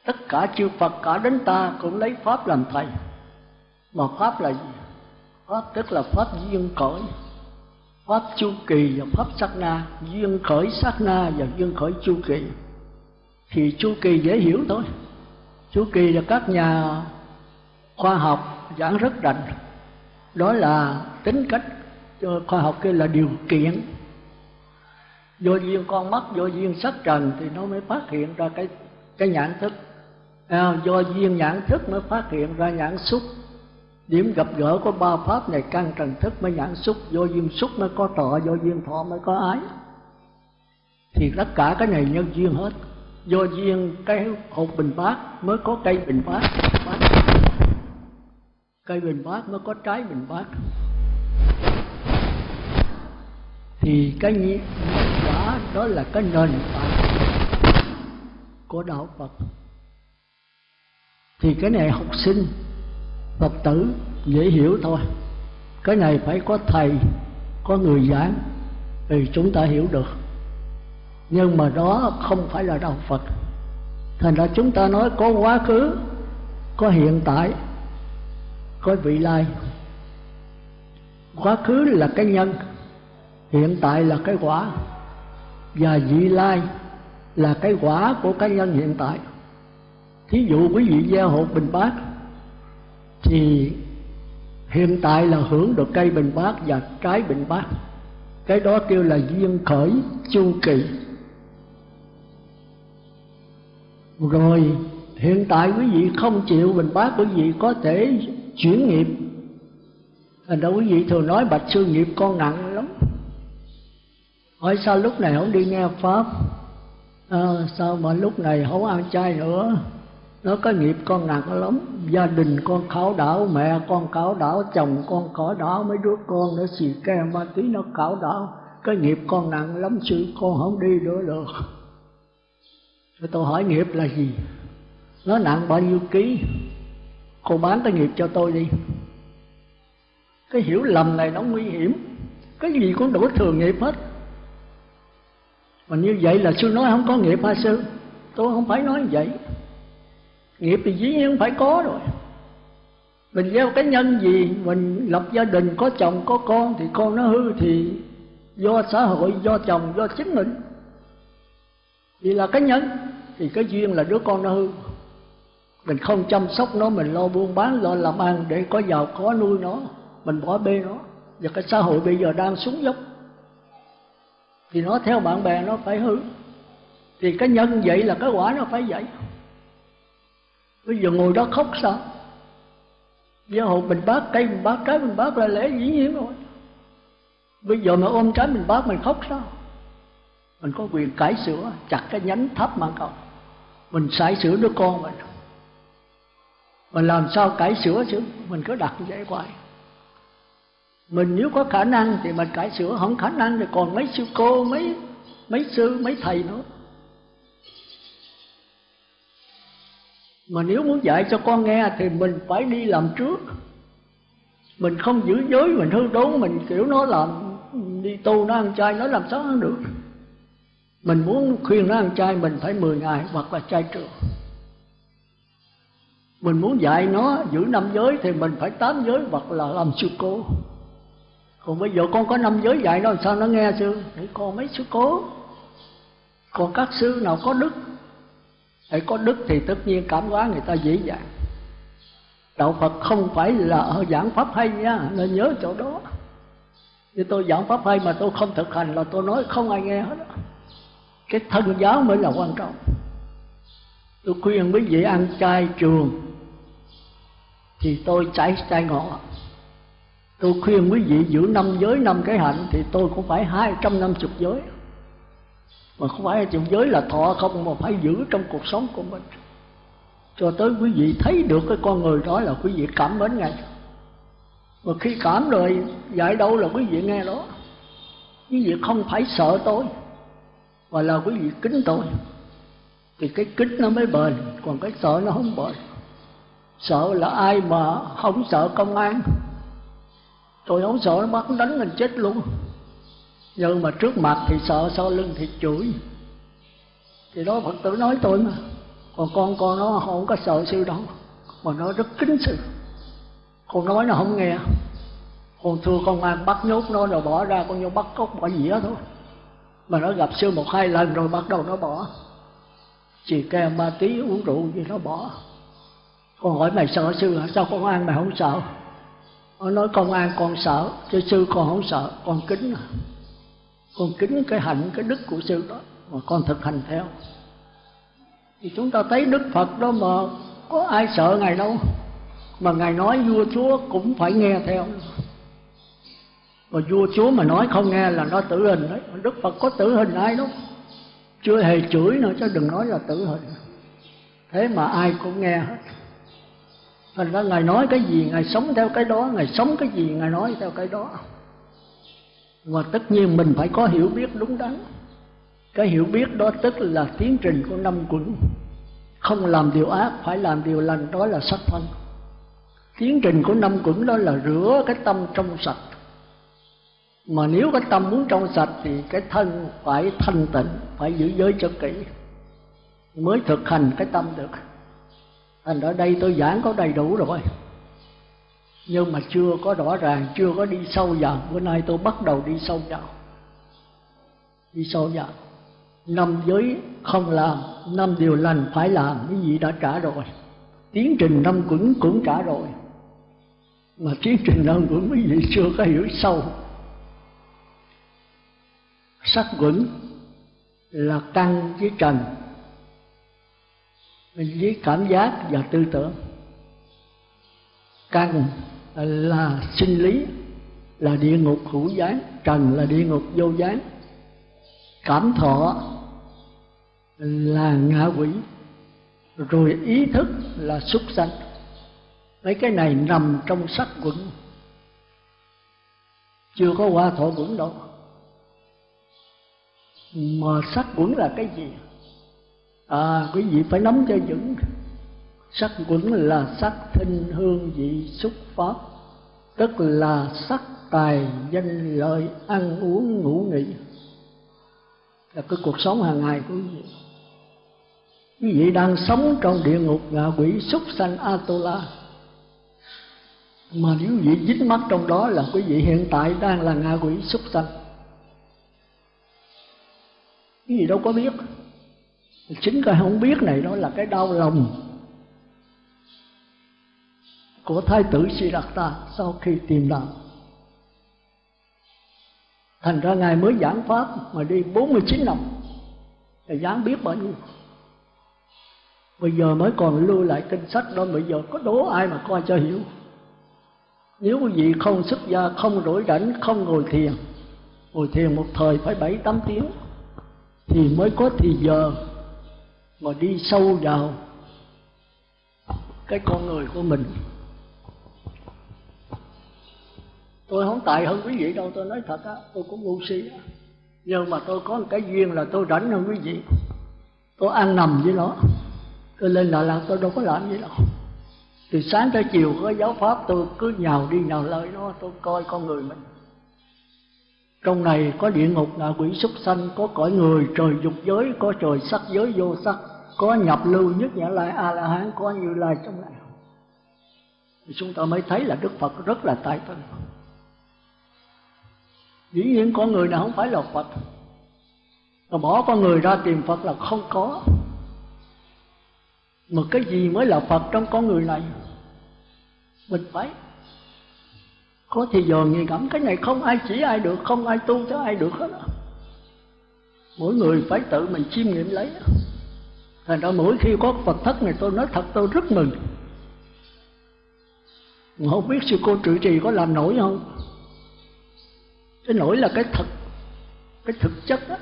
Tất cả chư Phật cả đến ta cũng lấy Pháp làm thầy. Mà Pháp là gì? Pháp tức là Pháp duyên khởi, Pháp chu kỳ và Pháp sát na. Duyên khởi sát na và duyên khởi chu kỳ. Thì chu kỳ dễ hiểu thôi. Chu kỳ là các nhà khoa học giảng rất rành. Đó là tính cách, khoa học kia là điều kiện. Do duyên con mắt, do duyên sắc trần thì nó mới phát hiện ra cái nhãn thức. Do duyên nhãn thức mới phát hiện ra nhãn xúc. Điểm gặp gỡ của ba pháp này căn trần thức mới nhãn xúc. Do duyên xúc mới có thọ, do duyên thọ mới có ái. Thì tất cả cái này nhân duyên hết. Do duyên cái hột bình bát mới có cây bình bát. Cây bình bát mới có trái bình bát. Thì cái quả đó là cái nền tảng của đạo Phật. Thì cái này học sinh Phật tử dễ hiểu thôi. Cái này phải có thầy, có người giảng thì chúng ta hiểu được. Nhưng mà đó không phải là đạo Phật. Thành ra chúng ta nói có quá khứ, có hiện tại, có vị lai. Quá khứ là cái nhân, hiện tại là cái quả, và vị lai là cái quả của cái nhân hiện tại. Thí dụ quý vị gieo hột bình bát thì hiện tại là hưởng được cây bình bát và trái bình bát. Cái đó kêu là duyên khởi chu kỳ. Rồi hiện tại quý vị không chịu bình bát, quý vị có thể chuyển nghiệp. Thành ra quý vị thường nói bạch sư nghiệp con nặng lắm. Hỏi sao lúc này không đi nghe Pháp, sao mà lúc này không ăn chay nữa? Nó có nghiệp con nặng lắm. Gia đình con khảo đảo, mẹ con khảo đảo, chồng con khảo đảo, mấy đứa con nó xì ke ma túy nó khảo đảo. Cái nghiệp con nặng lắm sư, con không đi nữa được. Rồi tôi hỏi nghiệp là gì? Nó nặng bao nhiêu ký? Cô bán cái nghiệp cho tôi đi. Cái hiểu lầm này nó nguy hiểm. Cái gì cũng đổ thừa nghiệp hết. Mà như vậy là sư nói không có nghiệp hả sư? Tôi không phải nói như vậy. Nghiệp thì dĩ nhiên phải có rồi. Mình gieo cái nhân gì, mình lập gia đình có chồng có con, thì con nó hư thì do xã hội, do chồng, do chính mình. Vì là cái nhân thì cái duyên là đứa con nó hư. Mình không chăm sóc nó, mình lo buôn bán, lo làm ăn để có giàu có nuôi nó, mình bỏ bê nó. Và cái xã hội bây giờ đang xuống dốc thì nó theo bạn bè nó phải hư. Thì cái nhân vậy là cái quả nó phải vậy. Bây giờ ngồi đó khóc sao? Gieo hột bình bát, cây bình bát, trái bình bát là lẽ dĩ nhiên rồi. Bây giờ mà ôm trái bình bát mình khóc sao? Mình có quyền cải sửa, chặt cái nhánh thấp mà cầu. Mình sải sửa đứa con mình. Mình làm sao cải sửa chứ? Mình cứ đặt như vậy hoài. Mình nếu có khả năng thì mình cải sửa, không khả năng thì còn mấy sư cô, mấy sư, mấy thầy nữa. Mà nếu muốn dạy cho con nghe thì mình phải đi làm trước. Mình không giữ giới, mình hư đốn, mình kiểu nó làm đi tu nó ăn chay, nó làm sao ăn được. Mình muốn khuyên nó ăn chay mình phải 10 ngày hoặc là chay trường. Mình muốn dạy nó giữ 5 giới thì mình phải 8 giới hoặc là làm sư cô. Còn bây giờ con có 5 giới dạy nó làm sao nó nghe sư? Thì con mấy sư cố. Còn các sư nào có đức, phải có đức thì tất nhiên cảm hóa người ta dễ dàng. Đạo Phật không phải là giảng pháp hay nha, nên nhớ chỗ đó. Như tôi giảng pháp hay mà tôi không thực hành là tôi nói không ai nghe hết. Cái thân giáo mới là quan trọng. Tôi khuyên quý vị ăn chay trường thì tôi chay ngọ. Tôi khuyên quý vị giữ 5 giới 5 cái hạnh thì tôi cũng phải 250 giới. Mà không phải chịu giới là thọ không, mà phải giữ trong cuộc sống của mình. Cho tới quý vị thấy được cái con người đó là quý vị cảm mến ngay. Mà khi cảm rồi dạy đâu là quý vị nghe đó. Quý vị không phải sợ tôi, mà là quý vị kính tôi. Thì cái kính nó mới bền, còn cái sợ nó không bền. Sợ là ai mà không sợ công an, Tôi không sợ nó bắt đánh mình chết luôn, nhưng mà trước mặt thì sợ, sau lưng thì chửi. Thì đó Phật tử nói tôi mà. Còn con nó không có sợ sư đâu, mà nó rất kính sư. Con nói nó không nghe. Con thưa công an bắt nhốt nó rồi bỏ ra, con vô bắt cóc bỏ dĩa thôi. Mà nó gặp sư 1-2 lần rồi bắt đầu nó bỏ. Chỉ kèm ma tí uống rượu gì nó bỏ. Con hỏi mày sợ sư hả? Sao công an mày không sợ? Nó nói công an con sợ, chứ sư con không sợ, con kính. Con kính cái hạnh, cái đức của sư đó, mà con thực hành theo. Thì chúng ta thấy Đức Phật đó mà có ai sợ Ngài đâu. Mà Ngài nói vua chúa cũng phải nghe theo. Mà vua chúa mà nói không nghe là nó tử hình đấy. Đức Phật có tử hình ai đâu, chưa hề chửi nữa chứ đừng nói là tử hình. Thế mà ai cũng nghe hết. Thành ra Ngài nói cái gì Ngài sống theo cái đó, Ngài sống cái gì Ngài nói theo cái đó. Và tất nhiên mình phải có hiểu biết đúng đắn. Cái hiểu biết đó tức là tiến trình của 5 quẩn. Không làm điều ác, phải làm điều lành, đó là sắc thân. Tiến trình của 5 quẩn đó là rửa cái tâm trong sạch. Mà nếu cái tâm muốn trong sạch thì cái thân phải thanh tịnh, phải giữ giới cho kỹ, mới thực hành cái tâm được. Thành ở đây tôi giảng có đầy đủ rồi, nhưng mà chưa có rõ ràng, chưa có đi sâu vào. Bữa nay tôi bắt đầu đi sâu vào. Đi sâu vào 5 giới không làm, 5 điều lành phải làm, cái gì đã trả rồi. Tiến trình 5 quẩn cũng trả rồi. Mà tiến trình 5 quẩn quý vị chưa có hiểu sâu. Sắc quẩn là căn với trần, với cảm giác và tư tưởng. Căn là sinh lý, là địa ngục hữu gián. Trần là địa ngục vô gián. Cảm thọ là ngạ quỷ. Rồi ý thức là súc sanh. Mấy cái này nằm trong sắc quẩn, chưa có qua thọ quẩn đâu. Mà sắc quẩn là cái gì? Quý vị phải nắm cho vững. Sắc quẩn là sắc thinh hương vị xúc pháp, tức là sắc tài danh lợi ăn uống ngủ nghỉ, là cái cuộc sống hàng ngày của quý vị. Quý vị đang sống trong địa ngục ngạ quỷ súc sanh Atula. Mà nếu quý vị dính mắc trong đó là quý vị hiện tại đang là ngạ quỷ súc sanh. Cái gì đâu có biết. Chính cái không biết này đó là cái đau lòng của Thái tử Siddhartha sau khi tìm đạo. Thành ra Ngài mới giảng Pháp mà đi 49 năm, thì giảng biết bao nhiêu. Bây giờ mới còn lưu lại kinh sách đó, bây giờ có đố ai mà coi cho hiểu. Nếu quý vị không xuất gia, không rỗi rảnh, không ngồi thiền một thời phải 7-8 tiếng, thì mới có thì giờ mà đi sâu vào cái con người của mình. Tôi không tài hơn quý vị đâu, tôi nói thật á, tôi cũng ngu si á. Nhưng mà tôi có một cái duyên là tôi rảnh hơn quý vị. Tôi ăn nằm với nó, tôi lên Đà Lạt tôi đâu có làm gì đâu. Từ sáng tới chiều có giáo pháp tôi cứ nhào đi nhào lại nó, tôi coi con người mình. Trong này có địa ngục ngạ quỷ súc sanh, có cõi người, trời dục giới, có trời sắc giới vô sắc, có nhập lưu nhất Nhã Lai A La Hán, có Như Lai trong này. Thì chúng ta mới thấy là Đức Phật rất là tài tình. Dĩ nhiên con người nào không phải là Phật, mà bỏ con người ra tìm Phật là không có. Mà cái gì mới là Phật trong con người này? Mình phải có thì giờ nghiền ngẫm. Cái này không ai chỉ ai được, không ai tu cho ai được hết. Mỗi người phải tự mình chiêm nghiệm lấy. Thành ra mỗi khi có Phật thất này tôi nói thật tôi rất mừng. Mà không biết sư cô trụ trì có làm nổi không? Cái nổi là cái thực chất đó.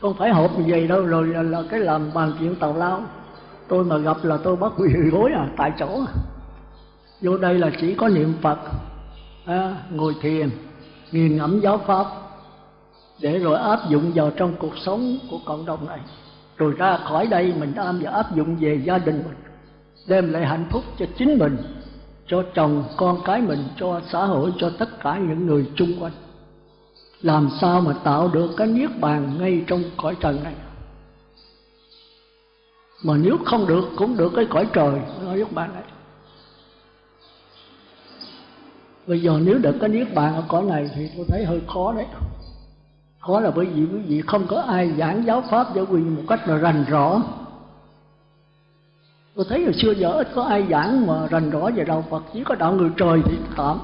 Không phải hộp như vậy đâu, rồi là cái làm bàn chuyện tào lao. Tôi mà gặp là tôi bắt quỳ gối tại chỗ. Vô đây là chỉ có niệm Phật, ngồi thiền, nghiền ngẫm giáo pháp, để rồi áp dụng vào trong cuộc sống của cộng đồng này. Rồi ra khỏi đây mình áp dụng về gia đình mình, đem lại hạnh phúc cho chính mình cho chồng con cái mình, cho xã hội, cho tất cả những người chung quanh. Làm sao mà tạo được cái niết bàn ngay trong cõi trần này. Mà nếu không được cũng được cái cõi trời niết bàn này. Bây giờ nếu được cái niết bàn ở cõi này thì tôi thấy hơi khó đấy. Khó là bởi vì quý vị không có ai giảng giáo pháp cho quý vị một cách là rành rõ. Tôi thấy hồi xưa giờ ít có ai giảng mà rành rõ về đạo Phật, chỉ có đạo người trời thì tạm.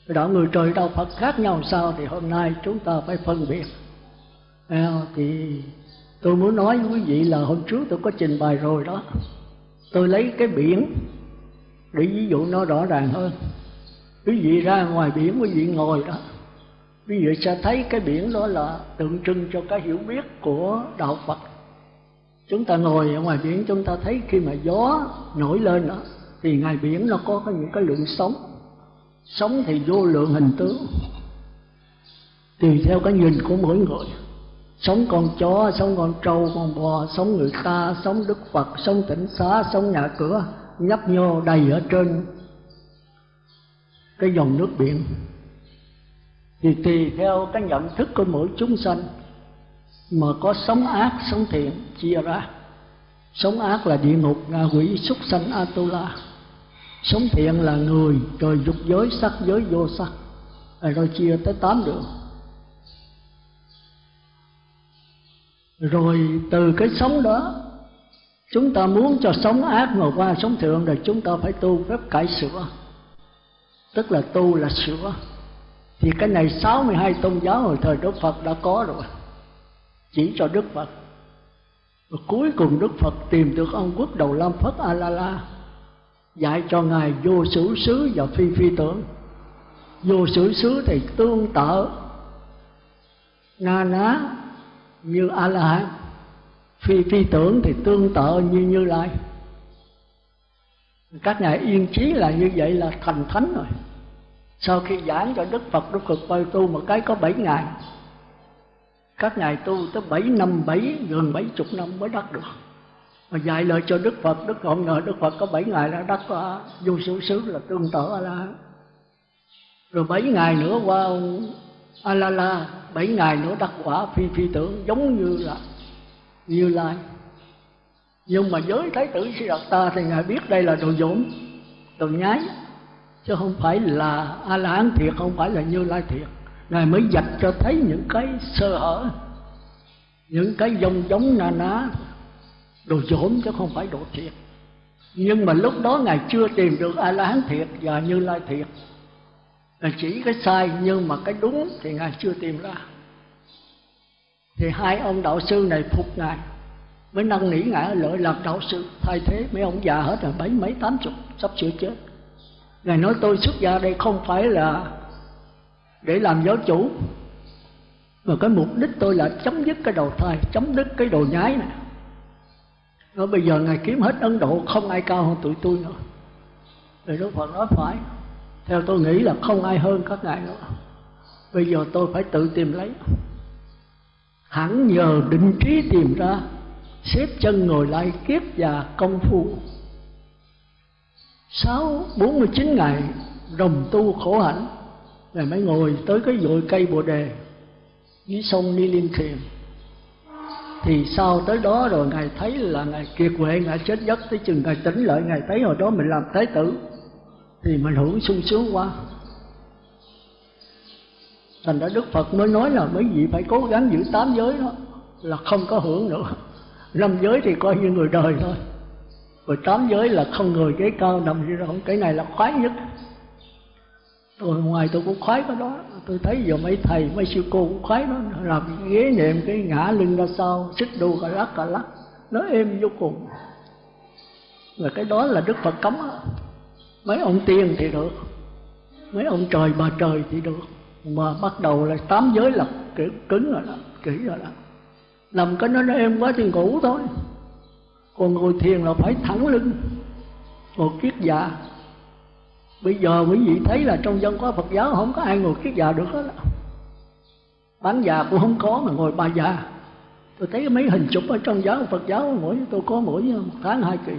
Đạo người trời đạo Phật khác nhau sao thì hôm nay chúng ta phải phân biệt. Thì tôi muốn nói với quý vị là hôm trước tôi có trình bày rồi đó. Tôi lấy cái biển để ví dụ nó rõ ràng hơn. Quý vị ra ngoài biển, quý vị ngồi đó, quý vị sẽ thấy cái biển đó là tượng trưng cho cái hiểu biết của đạo Phật. Chúng ta ngồi ở ngoài biển, chúng ta thấy khi mà gió nổi lên đó, thì ngoài biển nó có những cái lượng sóng. Sóng thì vô lượng hình tướng, tùy theo cái nhìn của mỗi người. Sống con chó, sống con trâu, con bò, sống người ta, sống Đức Phật, sống tỉnh xá, sống nhà cửa nhấp nhô đầy ở trên cái dòng nước biển. Thì tùy theo cái nhận thức của mỗi chúng sanh mà có sống ác, sống thiện chia ra. Sống ác là địa ngục, ngạ quỷ, súc sanh, Atula. Sống thiện là người, trời, dục giới, sắc giới, vô sắc. Rồi chia tới 8 đường. Rồi từ cái sống đó, chúng ta muốn cho sống ác mà qua sống thiện, rồi chúng ta phải tu phép cải sửa. Tức là tu là sửa. Thì cái này 62 tôn giáo hồi thời Đức Phật đã có rồi, chỉ cho Đức Phật. Và cuối cùng Đức Phật tìm được ông Quốc Đầu Lam Phất A-la-la, dạy cho Ngài vô sử xứ và phi phi tưởng. Vô sử xứ thì tương tự na ná như A-la-hán, phi phi tưởng thì tương tự như Như Lai. Các ngài yên trí là như vậy là thành thánh rồi. Sau khi giảng cho Đức Phật bao tu một cái có 7 ngày. Các ngài tu tới 7 năm, gần 70 năm mới đắc được. Mà dạy lời cho Đức Phật, Đức không ngờ Đức Phật có 7 ngày đã đắc vô sử xứ là tương tự A-la-hán. Rồi 7 ngày nữa qua A-la-la, 7 ngày nữa đắc quả phi phi tưởng giống như là Như Lai. Nhưng mà với Thái tử Siddhartha thì ngài biết đây là đồ dỗm, đồ nhái, chứ không phải là A-la-hán thiệt, không phải là Như Lai thiệt. Ngài mới vạch cho thấy những cái sơ hở, những cái giống na ná, đồ dỗm chứ không phải đồ thiệt. Nhưng mà lúc đó ngài chưa tìm được A-la-hán thiệt và Như Lai thiệt. Ngài chỉ cái sai nhưng mà cái đúng thì ngài chưa tìm ra. Thì hai ông đạo sư này phục ngài, mới năn nỉ ngài lợi làm đạo sư thay thế. Mấy ông già hết rồi, 70 mấy 80 sắp sửa chết. Ngài nói tôi xuất gia đây không phải là để làm giáo chủ, mà cái mục đích tôi là chấm dứt cái đầu thai, chấm dứt cái đồ nhái này. Nói bây giờ ngài kiếm hết Ấn Độ, không ai cao hơn tụi tôi nữa. Rồi Đức Phật nói phải, theo tôi nghĩ là không ai hơn các ngài nữa. Bây giờ tôi phải tự tìm lấy. Hẳn nhờ định trí tìm ra, xếp chân ngồi lại kiết già công phu. 49 ngày đồng tu khổ hạnh, ngài mới ngồi tới cái vội cây bồ đề dưới sông Ni Liên Thiền. Thì sau tới đó rồi ngài thấy là ngài kiệt quệ, ngài chết giấc, tới chừng ngài tỉnh lại, ngài thấy hồi đó mình làm thái tử thì mình hưởng sung sướng quá. Thành ra Đức Phật mới nói là mấy vị phải cố gắng giữ 8 giới đó, là không có hưởng nữa. 5 giới thì coi như người đời thôi, rồi 8 giới là không người ghế cao nằm gì đâu. Cái này là khoái nhất. Rồi ngoài tôi cũng khoái cái đó. Tôi thấy giờ mấy thầy, mấy sư cô cũng khoái đó. Làm ghế nệm cái ngã lưng ra sau, xích đu cà lắc, nó êm vô cùng. Và cái đó là Đức Phật cấm đó. Mấy ông tiên thì được, mấy ông trời bà trời thì được, mà bắt đầu là 8 giới là cứng rồi đó, kỹ rồi đó. Nằm cái nó êm quá thì ngủ thôi. Còn ngồi thiền là phải thẳng lưng, ngồi kiết già. Bây giờ quý vị thấy là trong văn hóa Phật giáo không có ai ngồi kiết già được hết. Bán già cũng không có mà ngồi bà già. Tôi thấy mấy hình chụp ở trong giáo Phật giáo, tôi có mỗi 1 tháng 2 kỳ.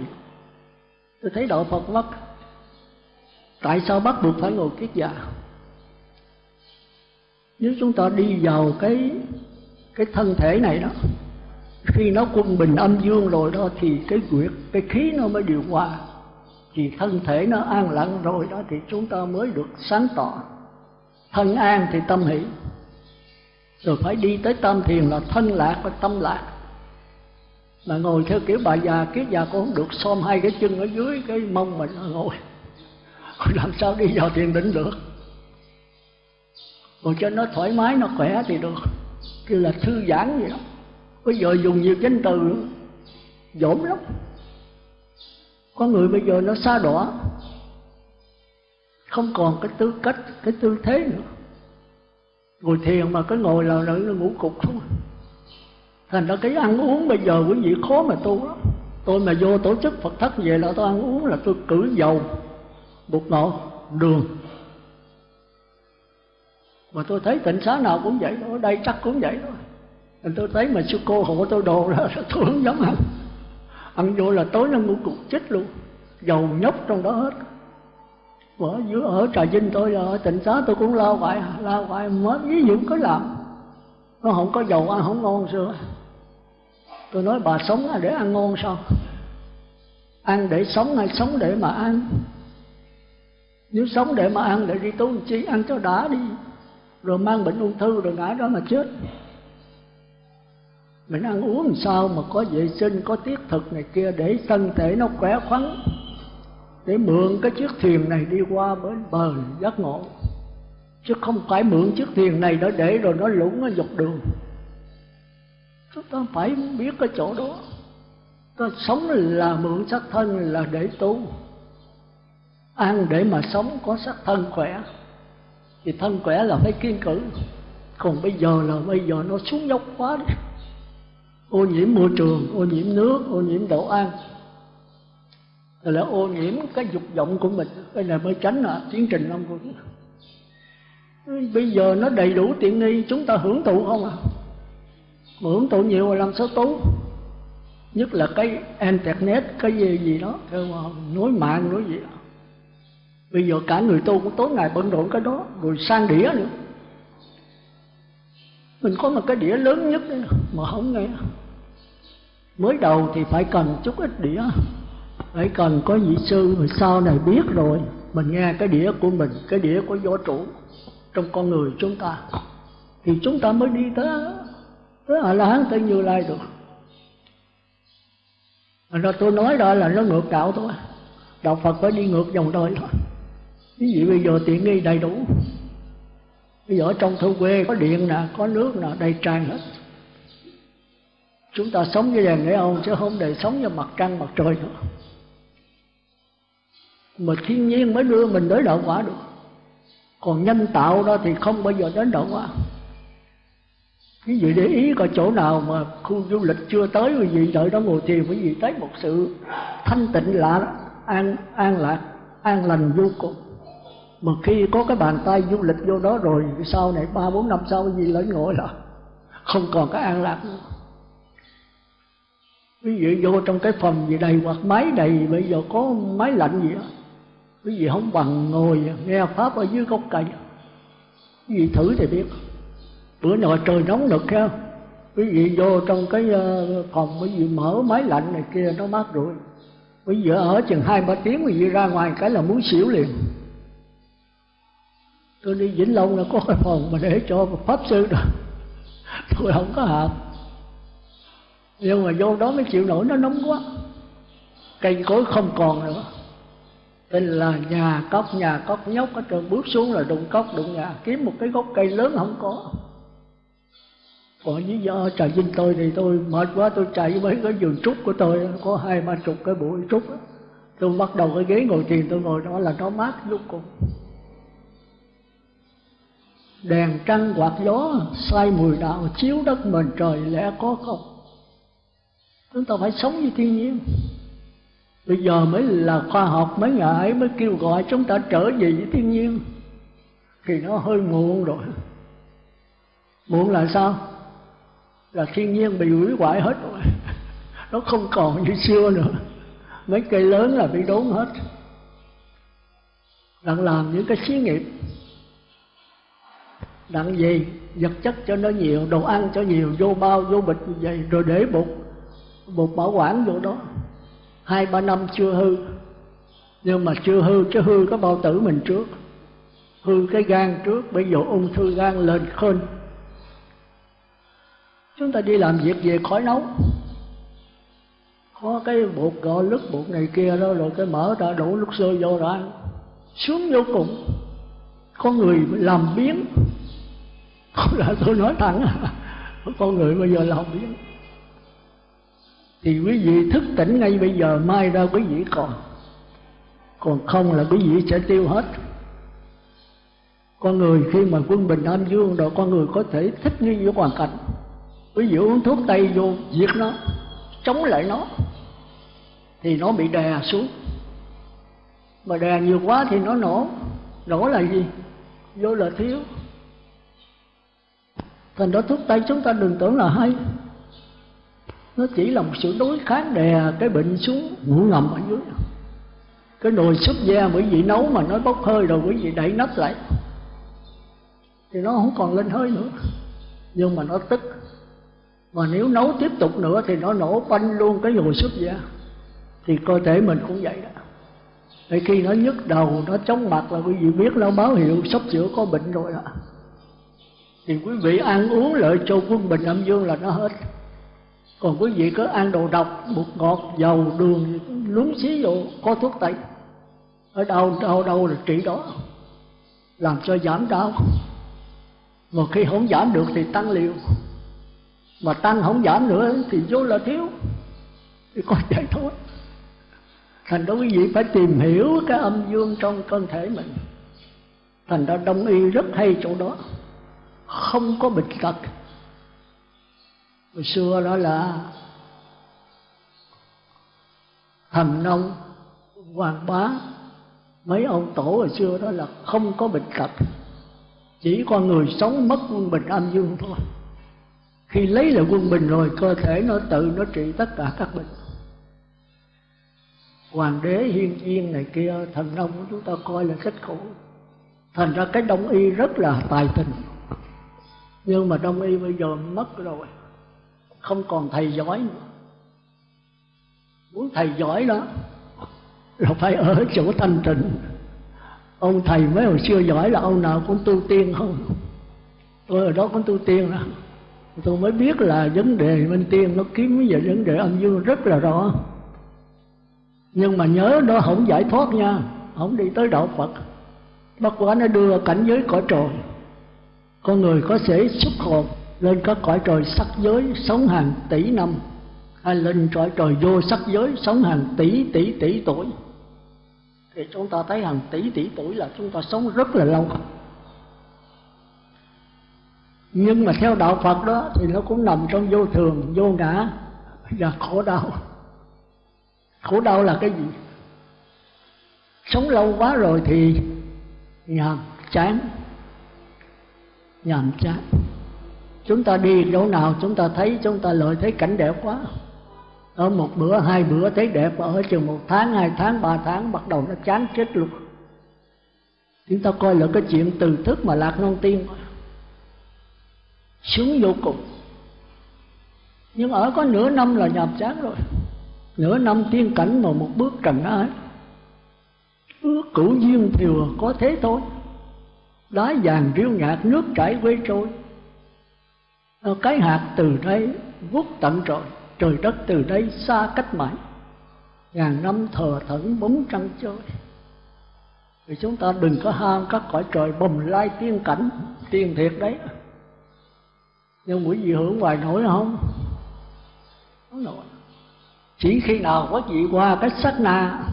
Tôi thấy đạo Phật mất Tại sao bắt buộc phải ngồi kiết già? Nếu chúng ta đi vào cái thân thể này đó, khi nó quân bình âm dương rồi đó thì cái huyệt, cái khí nó mới điều hòa, thì thân thể nó an lặng rồi đó thì chúng ta mới được sáng tỏ. Thân an thì tâm hỷ, rồi phải đi tới tam thiền là thân lạc và tâm lạc. Mà ngồi theo kiểu bà già kiết già cũng không được, xom hai cái chân ở dưới cái mông mình ngồi làm sao đi vào thiền định được. Ngồi cho nó thoải mái, nó khỏe thì được, kêu là thư giãn vậy đó. Bây giờ dùng nhiều danh từ dỗm lắm. Có người bây giờ nó sa đọa, không còn cái tư cách, cái tư thế nữa. Ngồi thiền mà cái ngồi là nó ngủ cục không. Thành ra cái ăn uống bây giờ quý vị khó mà tu lắm. Tôi mà vô tổ chức Phật thất về là tôi ăn uống là tôi cử dầu, bột ngọt, đường. Mà tôi thấy tịnh xá nào cũng vậy, ở đây chắc cũng vậy thôi. Nên tôi thấy mà sư cô hộ tôi đồ ra tôi không dám ăn. Ăn vô là tối nó ngủ cục chết luôn, dầu nhóc trong đó hết. Ở Trà Vinh tôi là ở tịnh xá tôi cũng lao hoài mới ví dụ có làm. Nó không có dầu ăn không ngon xưa. Tôi nói bà sống để ăn ngon sao? Ăn để sống hay sống để mà ăn? Nếu sống để mà ăn để đi tu chi, ăn cho đã đi. Rồi mang bệnh ung thư rồi ngã đó mà chết. Mình ăn uống làm sao mà có vệ sinh, có tiết thực này kia để thân thể nó khỏe khoắn, để mượn cái chiếc thuyền này đi qua bến bờ giác ngộ. Chứ không phải mượn chiếc thuyền này đó để rồi nó lũng nó dọc đường. Chúng ta phải biết cái chỗ đó. Ta sống là mượn xác thân là để tu, ăn để mà sống có xác thân khỏe. Thì thân khỏe là phải kiên cử. Còn bây giờ nó xuống dốc quá đi. Ô nhiễm môi trường, ô nhiễm nước, ô nhiễm đồ ăn, là ô nhiễm cái dục vọng của mình. Cái này mới tránh tiến trình ông của chúng. Bây giờ nó đầy đủ tiện nghi, chúng ta hưởng thụ không à? Hưởng thụ nhiều rồi làm sao tu? Nhất là cái internet, cái gì đó, nối mạng, nối gì đó. Bây giờ cả người tu cũng tối ngày bận rộn cái đó, rồi sang đĩa nữa. Mình có một cái đĩa lớn nhất đấy, mà không nghe. Mới đầu thì phải cần chút ít đĩa, phải cần có vị sư, rồi sau này biết rồi mình nghe cái đĩa của mình, cái đĩa của vô trụ trong con người chúng ta, thì chúng ta mới đi tới A La Hán, tới Như Lai được. Rồi tôi nói đó là nó ngược đạo thôi. Đạo Phật phải đi ngược dòng đời thôi. Ví dụ bây giờ tiện nghi đầy đủ. Bây giờ ở trong thôn quê có điện nè, có nước nè, đầy tràn hết. Chúng ta sống với đèn để ông, chứ không để sống với mặt trăng, mặt trời nữa. Mà thiên nhiên mới đưa mình tới đạo quả được. Còn nhân tạo đó thì không bao giờ đến đạo quả. Quý vị để ý coi chỗ nào mà khu du lịch chưa tới, quý vị đợi đó ngồi thiền, quý vị thấy một sự thanh tịnh lạ, an lạc, an lành vô cùng. Mà khi có cái bàn tay du lịch vô đó rồi, sau này 3-4 năm sau quý vị lên ngồi là không còn cái an lạc nữa. Quý vị vô trong cái phòng gì đầy hoặc máy đầy, bây giờ có máy lạnh gì đó, quý vị không bằng ngồi nghe pháp ở dưới gốc cây. Quý vị thử thì biết. Bữa nào trời nóng nực ha, quý vị vô trong cái phòng, quý vị mở máy lạnh này kia nó mát rồi. Quý vị ở chừng 2-3 tiếng quý vị ra ngoài cái là muốn xỉu liền. Tôi đi Vĩnh Long là có cái phòng mà để cho pháp sư đó, tôi không có hợp. Nhưng mà vô đó mới chịu nổi, nó nóng quá. Cây cối không còn nữa. Tên là nhà cóc nhóc ở trên, bước xuống là đụng cốc đụng nhà, kiếm một cái gốc cây lớn không có. Còn với do Trà Vinh tôi thì tôi mệt quá, tôi chạy với cái vườn trúc của tôi, có 20-30 cái bụi trúc đó. Tôi bắt đầu cái ghế ngồi thiền, tôi ngồi đó là nó mát vô cùng. Đèn trăng quạt gió say mùi đạo, chiếu đất mình trời lẽ có không. Chúng ta phải sống với thiên nhiên. Bây giờ mới là khoa học, mấy ngày ấy mới kêu gọi chúng ta trở về với thiên nhiên, thì nó hơi muộn rồi. Muộn là sao? Là thiên nhiên bị hủy hoại hết rồi. Nó không còn như xưa nữa. Mấy cây lớn là bị đốn hết. đặng làm những cái xí nghiệp, đặng gì vật chất cho nó nhiều, đồ ăn cho nhiều, vô bao vô bịch như vậy, rồi để bột bảo quản vô đó 2-3 năm chưa hư. Nhưng mà chưa hư chứ hư cái bao tử mình trước, hư cái gan trước, bây giờ ung thư gan lên khên. Chúng ta đi làm việc về khỏi nấu, có cái bột gạo lứt, bột này kia đó, rồi cái mỡ ra đổ nước sôi vô rồi ăn, sướng vô cùng. Có người làm biếng, không là tôi nói thẳng, con người bây giờ làm biếng. Thì quý vị thức tỉnh ngay bây giờ, mai ra quý vị còn không là quý vị sẽ tiêu hết. Con người khi mà quân bình âm dương rồi, con người có thể thích nghi với hoàn cảnh. Quý vị uống thuốc tây vô diệt nó, chống lại nó, thì nó bị đè xuống. Mà đè nhiều quá thì nó nổ. Nổ là gì? Vô là thiếu. Thành đó thuốc tây chúng ta đừng tưởng là hay, nó chỉ là một sự đối kháng đè cái bệnh xuống, ngủ ngầm ở dưới. Cái nồi súp da quý vị nấu mà nó bốc hơi rồi quý vị đẩy nắp lại thì nó không còn lên hơi nữa, nhưng mà nó tức. Mà nếu nấu tiếp tục nữa thì nó nổ banh luôn cái nồi súp da. Thì cơ thể mình cũng vậy đó. Để khi nó nhức đầu, nó chóng mặt là quý vị biết nó báo hiệu sắp sửa có bệnh rồi đó. Thì quý vị ăn uống lợi cho quân bình âm dương là nó hết. Còn quý vị cứ ăn đồ độc, bột ngọt, dầu, đường, lúng xí vô, có thuốc tây. Ở đâu là trị đó, làm cho giảm đau. Mà khi không giảm được thì tăng liều, mà tăng không giảm nữa thì vô là thiếu. Thì có vậy thôi. Thành ra quý vị phải tìm hiểu cái âm dương trong cơ thể mình. Thành ra Đông y rất hay chỗ đó, không có bệnh tật. Hồi xưa đó là Thần Nông, Hoàng Bá, mấy ông tổ hồi xưa đó là không có bệnh tật, chỉ con người sống mất quân bình âm dương thôi. Khi lấy lại quân bình rồi, cơ thể nó tự nó trị tất cả các bệnh. Hoàng đế Hiên Viên này kia, Thần Nông của chúng ta coi là rất khổ. Thành ra cái Đông y rất là tài tình. Nhưng mà Đông y bây giờ mất rồi, không còn thầy giỏi nữa. Muốn thầy giỏi đó là phải ở chỗ thanh tịnh. Ông thầy mấy hồi xưa giỏi là ông nào cũng tu tiên không? Tôi ở đó cũng tu tiên đó. Tôi mới biết là vấn đề minh tiên nó kiếm về vấn đề âm dương rất là rõ. Nhưng mà nhớ đó không giải thoát nha, không đi tới đạo Phật. Bất quá nó đưa cảnh giới cõi trời. Con người có thể xuất hồn lên các cõi trời sắc giới sống hàng tỷ năm, hay lên cõi trời vô sắc giới sống hàng tỷ tuổi. Thì chúng ta thấy hàng tỷ tuổi là chúng ta sống rất là lâu. Nhưng mà theo đạo Phật đó thì nó cũng nằm trong vô thường, vô ngã và khổ đau. Khổ đau là cái gì? Sống lâu quá rồi thì nhàm chán. Chúng ta đi chỗ nào chúng ta thấy, chúng ta lợi thấy cảnh đẹp quá. Ở một bữa, 2 bữa thấy đẹp, ở chừng 1 tháng, 2 tháng, 3 tháng bắt đầu nó chán chết luôn. Chúng ta coi là cái chuyện từ thức mà lạc non tiên, sướng vô cùng. Nhưng ở có nửa năm là nhàm chán rồi. Nửa năm tiên cảnh mà một bước trần ái. Ước cửu duyên thiều có thế thôi. Đá vàng riêu nhạt, nước chảy quê trôi. Cái hạt từ đây vút tận trời, trời đất từ đây xa cách mãi. Ngàn năm thờ thẫn bóng trăng chơi. Thì chúng ta đừng có ham các cõi trời bồng lai tiên cảnh, tiên thiệt đấy. Nhưng quý vị hưởng hoài nổi không? Không nổi. Chỉ khi nào có vị qua cái sát na,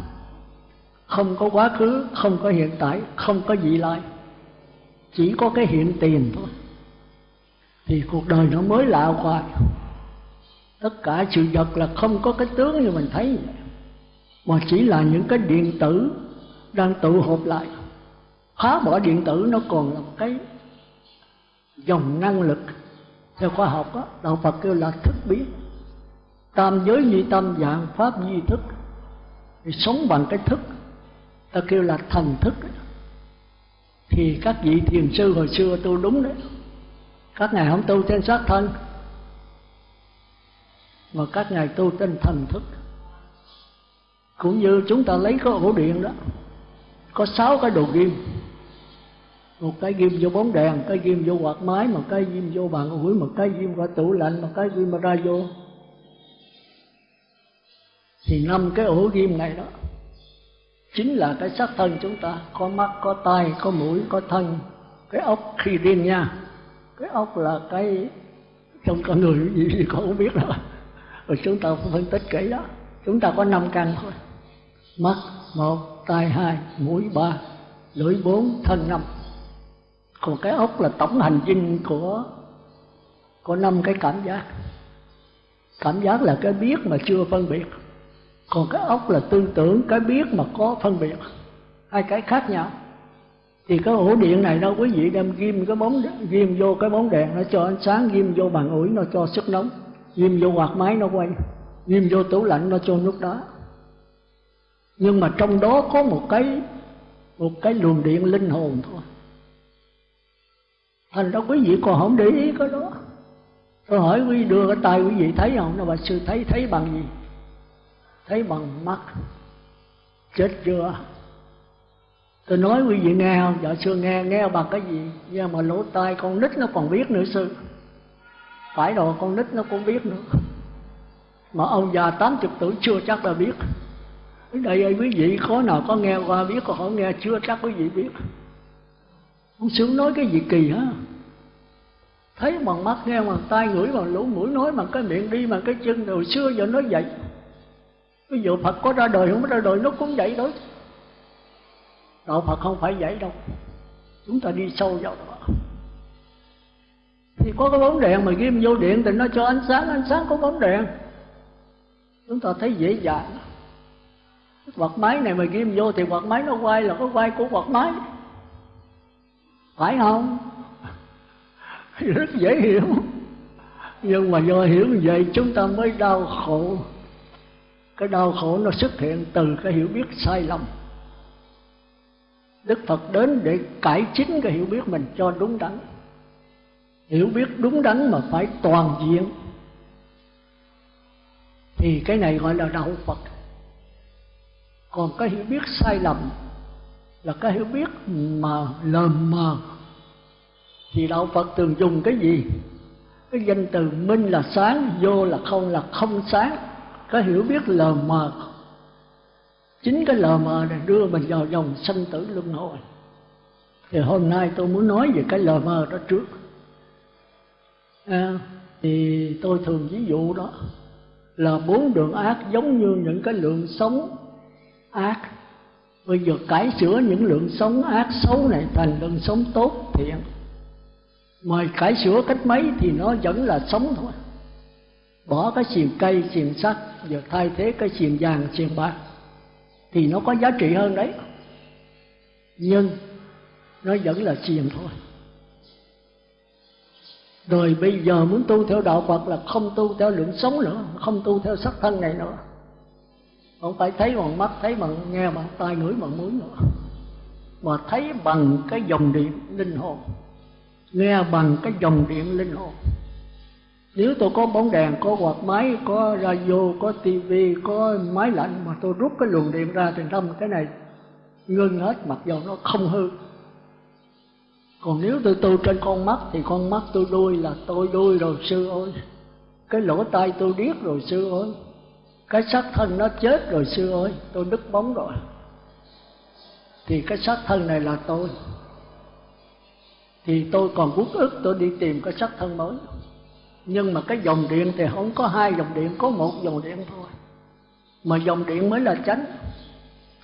không có quá khứ, không có hiện tại, không có vị lai, chỉ có cái hiện tiền thôi, thì cuộc đời nó mới lạ hoài. Tất cả sự vật là không có cái tướng như mình thấy vậy, mà chỉ là những cái điện tử đang tụ họp lại. Phá bỏ điện tử nó còn là một cái dòng năng lực. Theo khoa học đó, đạo Phật kêu là thức biết. Tam giới duy tâm, vạn pháp duy thức. Thì sống bằng cái thức, ta kêu là thần thức. Thì các vị thiền sư hồi xưa tu đúng đấy, các ngài không tu trên xác thân mà các ngài tu trên thần thức. Cũng như chúng ta lấy cái ổ điện đó, có 6 cái đồ ghim, một cái ghim vô bóng đèn, cái ghim vô quạt máy, một cái ghim vô bàn ủi, một cái ghim vào tủ lạnh, một cái ghim ra vô. Thì 5 cái ổ ghim này đó chính là cái xác thân chúng ta, có mắt, có tai, có mũi, có thân. Cái ốc khi riêng nha, cái ốc là cái trong con người gì con không biết đâu, rồi chúng ta phân tích kỹ đó. Chúng ta có 5 căn thôi: mắt 1, tai 2, mũi 3, lưỡi 4, thân 5. Còn cái ốc là tổng hành dinh của 5 cái cảm giác. Cảm giác là cái biết mà chưa phân biệt, còn cái ốc là tư tưởng, cái biết mà có phân biệt, hai cái khác nhau. Thì cái ổ điện này đâu quý vị đem ghim vô cái bóng đèn nó cho ánh sáng, ghim vô bàn ủi nó cho sức nóng, ghim vô quạt máy nó quay, ghim vô tủ lạnh nó cho nước đá. Nhưng mà trong đó có một cái luồng điện linh hồn thôi. Thành ra quý vị còn không để ý cái đó. Tôi hỏi quý vị, đưa cái tay quý vị thấy không? Nó bà sư thấy bằng gì? Thấy bằng mắt. Chết chưa? Tôi nói quý vị nghe không? Dạ sư nghe bằng cái gì? Nghe mà lỗ tai con nít nó còn biết nữa sư. Phải rồi, con nít nó cũng biết nữa. Mà ông già 80 tuổi chưa chắc là biết. Ở đây quý vị có nào có nghe qua biết, còn không nghe chưa chắc quý vị biết. Ông sư nói cái gì kỳ hả? Thấy bằng mắt, nghe bằng tai, ngửi bằng lỗ mũi, nói bằng cái miệng, đi bằng cái chân. Rồi xưa giờ nói vậy. Ví dụ Phật có ra đời không có ra đời nó cũng vậy đó. Đạo Phật không phải vậy đâu. Chúng ta đi sâu vào đó. Thì có cái bóng đèn mà ghim vô điện thì nó cho ánh sáng có bóng đèn. Chúng ta thấy dễ dàng. Quạt máy này mà ghim vô thì quạt máy nó quay là có quay của quạt máy. Phải không? Rất dễ hiểu. Nhưng mà do hiểu như vậy chúng ta mới đau khổ. Cái đau khổ nó xuất hiện từ cái hiểu biết sai lầm. Đức Phật đến để cải chính cái hiểu biết mình cho đúng đắn. Hiểu biết đúng đắn mà phải toàn diện. Thì cái này gọi là đạo Phật. Còn cái hiểu biết sai lầm là cái hiểu biết mà lờ mờ. Thì đạo Phật thường dùng cái gì? Cái danh từ minh là sáng, vô là không sáng. Cái hiểu biết lờ mờ. Chính cái lờ mờ này đưa mình vào dòng sanh tử luân hồi. Thì hôm nay tôi muốn nói về cái lờ mờ đó trước. Thì tôi thường ví dụ đó là 4 đường ác giống như những cái lượng sống ác. Bây giờ cải sửa những lượng sống ác xấu này thành lượng sống tốt thiện. Mà cải sửa cách mấy thì nó vẫn là sống thôi. Bỏ cái xiềng cây, xiềng sắt, giờ thay thế cái xiềng vàng, xiềng bạc thì nó có giá trị hơn đấy. Nhưng nó vẫn là xiềng thôi. Rồi bây giờ muốn tu theo đạo Phật là không tu theo lượng sống nữa, không tu theo sắc thân này nữa. Không phải thấy bằng mắt, thấy bằng nghe, bằng tai, ngửi bằng mũi nữa, mà thấy bằng cái dòng điện linh hồn, nghe bằng cái dòng điện linh hồn. Nếu tôi có bóng đèn, có quạt máy, có radio, có tivi, có máy lạnh mà tôi rút cái luồng điện ra thì năm cái này ngưng hết, mặc dù nó không hư. Còn nếu tôi tu trên con mắt thì con mắt tôi đuôi là tôi đuôi rồi sư ơi. Cái lỗ tai tôi điếc rồi sư ơi. Cái xác thân nó chết rồi sư ơi, tôi đứt bóng rồi. Thì cái xác thân này là tôi. Thì tôi còn uất ức tôi đi tìm cái xác thân mới. Nhưng mà cái dòng điện thì không có 2 dòng điện, có 1 dòng điện thôi. Mà dòng điện mới là chánh.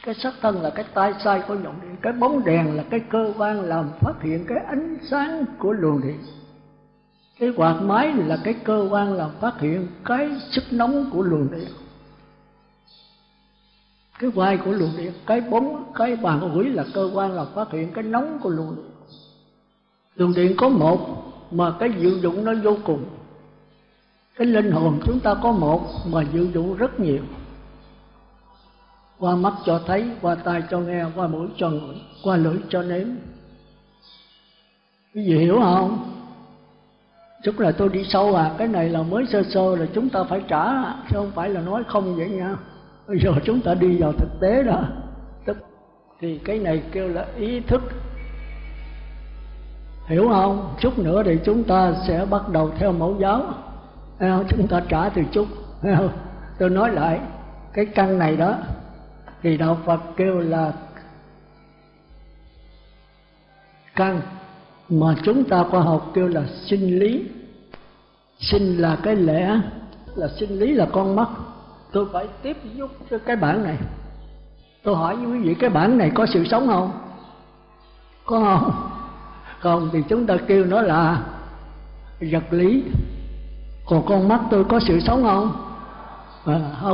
Cái xác thân là cái tai sai của dòng điện. Cái bóng đèn là cái cơ quan làm phát hiện cái ánh sáng của luồng điện. Cái quạt máy là cái cơ quan làm phát hiện cái sức nóng của luồng điện. Cái quay của luồng điện, cái bàn ủi là cơ quan làm phát hiện cái nóng của luồng điện. Luồng điện có 1 mà cái diệu dụng nó vô cùng. Cái linh hồn chúng ta có 1 mà diệu dụng rất nhiều. Qua mắt cho thấy, qua tai cho nghe, qua mũi cho ngửi, qua lưỡi cho nếm. Quý vị hiểu không? Chút là tôi đi sâu cái này là mới sơ sơ là chúng ta phải trả, chứ không phải là nói không vậy nha. Bây giờ chúng ta đi vào thực tế đó. Thì cái này kêu là ý thức. Hiểu không? Chút nữa thì chúng ta sẽ bắt đầu theo mẫu giáo. Chúng ta trả từ chút. Tôi nói lại, cái căn này đó thì đạo Phật kêu là căn, mà chúng ta khoa học kêu là sinh lý. Sinh là cái lẽ, là sinh lý là con mắt. Tôi phải tiếp giúp cái bản này. Tôi hỏi với quý vị, cái bản này có sự sống không? Có không? Không thì chúng ta kêu nó là vật lý. Còn con mắt tôi có sự sống không?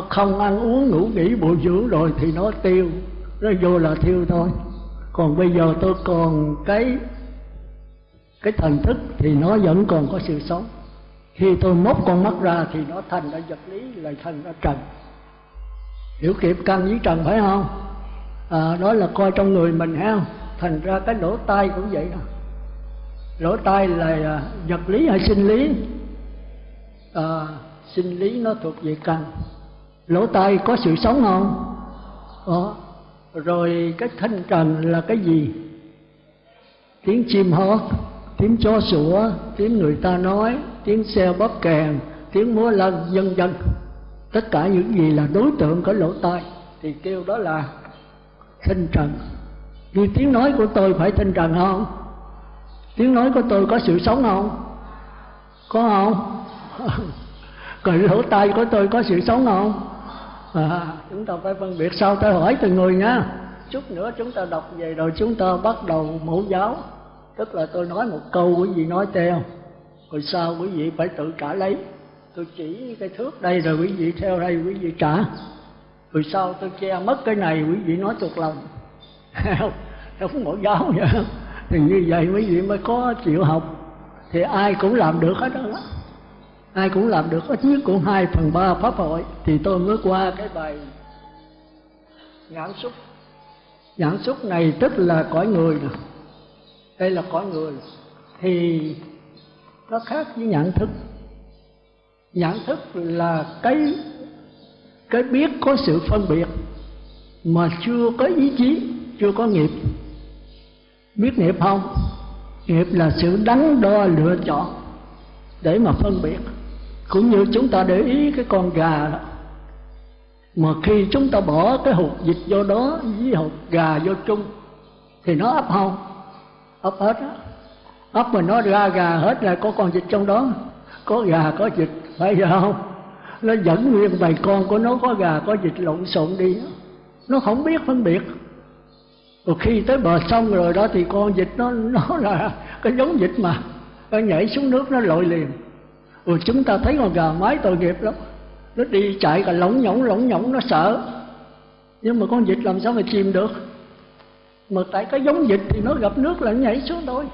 Không ăn uống ngủ nghỉ bồi dưỡng rồi thì nó tiêu, nó vô là thiêu thôi. Còn bây giờ tôi còn cái thần thức thì nó vẫn còn có sự sống. Khi tôi móc con mắt ra thì nó thành ra vật lý, lại thành ra trần. Hiểu kịp căn với trần phải không? Đó là coi trong người mình hay không? Thành ra cái lỗ tai cũng vậy đó. Lỗ tai là vật lý hay sinh lý? Sinh lý nó thuộc về căn. Lỗ tai có sự sống không? Rồi cái thanh trần là cái gì? Tiếng chim hót, tiếng chó sủa, tiếng người ta nói, tiếng xe bóp kèn, tiếng múa lân, vân vân. Tất cả những gì là đối tượng của lỗ tai thì kêu đó là thanh trần. Như tiếng nói của tôi phải thanh trần không? Tiếng nói của tôi có sự sống không? Có không? Còn lỗ tai của tôi có sự sống không? Chúng ta phải phân biệt. Sau tôi hỏi từng người nha. Chút nữa chúng ta đọc về rồi chúng ta bắt đầu mẫu giáo. Tức là tôi nói một câu quý vị nói theo, rồi sau quý vị phải tự trả lấy. Tôi chỉ cái thước đây rồi quý vị theo đây quý vị trả. Rồi sau tôi che mất cái này quý vị nói thuộc lòng. Không mẫu giáo vậy. Thì như vậy quý vị mới có chịu học. Thì ai cũng làm được hết đó. Ai cũng làm được ít nhất cũng 2/3 pháp hội. Thì tôi mới qua cái bài nhãn xúc. Nhãn xúc này tức là cõi người nè. Đây là cõi người. Thì nó khác với nhãn thức. Nhãn thức là cái biết có sự phân biệt mà chưa có ý chí, chưa có nghiệp. Biết nghiệp không? Nghiệp là sự đắn đo lựa chọn để mà phân biệt. Cũng như chúng ta để ý cái con gà đó, mà khi chúng ta bỏ cái hột vịt vô đó với hột gà vô chung thì nó ấp không? Ấp hết á. Ấp mà nó ra gà hết là có con vịt trong đó. Có gà có vịt, phải không? Nó dẫn nguyên bầy con của nó có gà có vịt lộn xộn đi. Nó không biết phân biệt. Rồi khi tới bờ sông rồi đó thì con vịt nó là cái giống vịt mà nó nhảy xuống nước nó lội liền. Rồi chúng ta thấy con gà mái tội nghiệp lắm. Nó đi chạy cả lỏng nhỏng nó sợ. Nhưng mà con vịt làm sao mà chìm được? Mà tại cái giống vịt thì nó gặp nước là nó nhảy xuống thôi.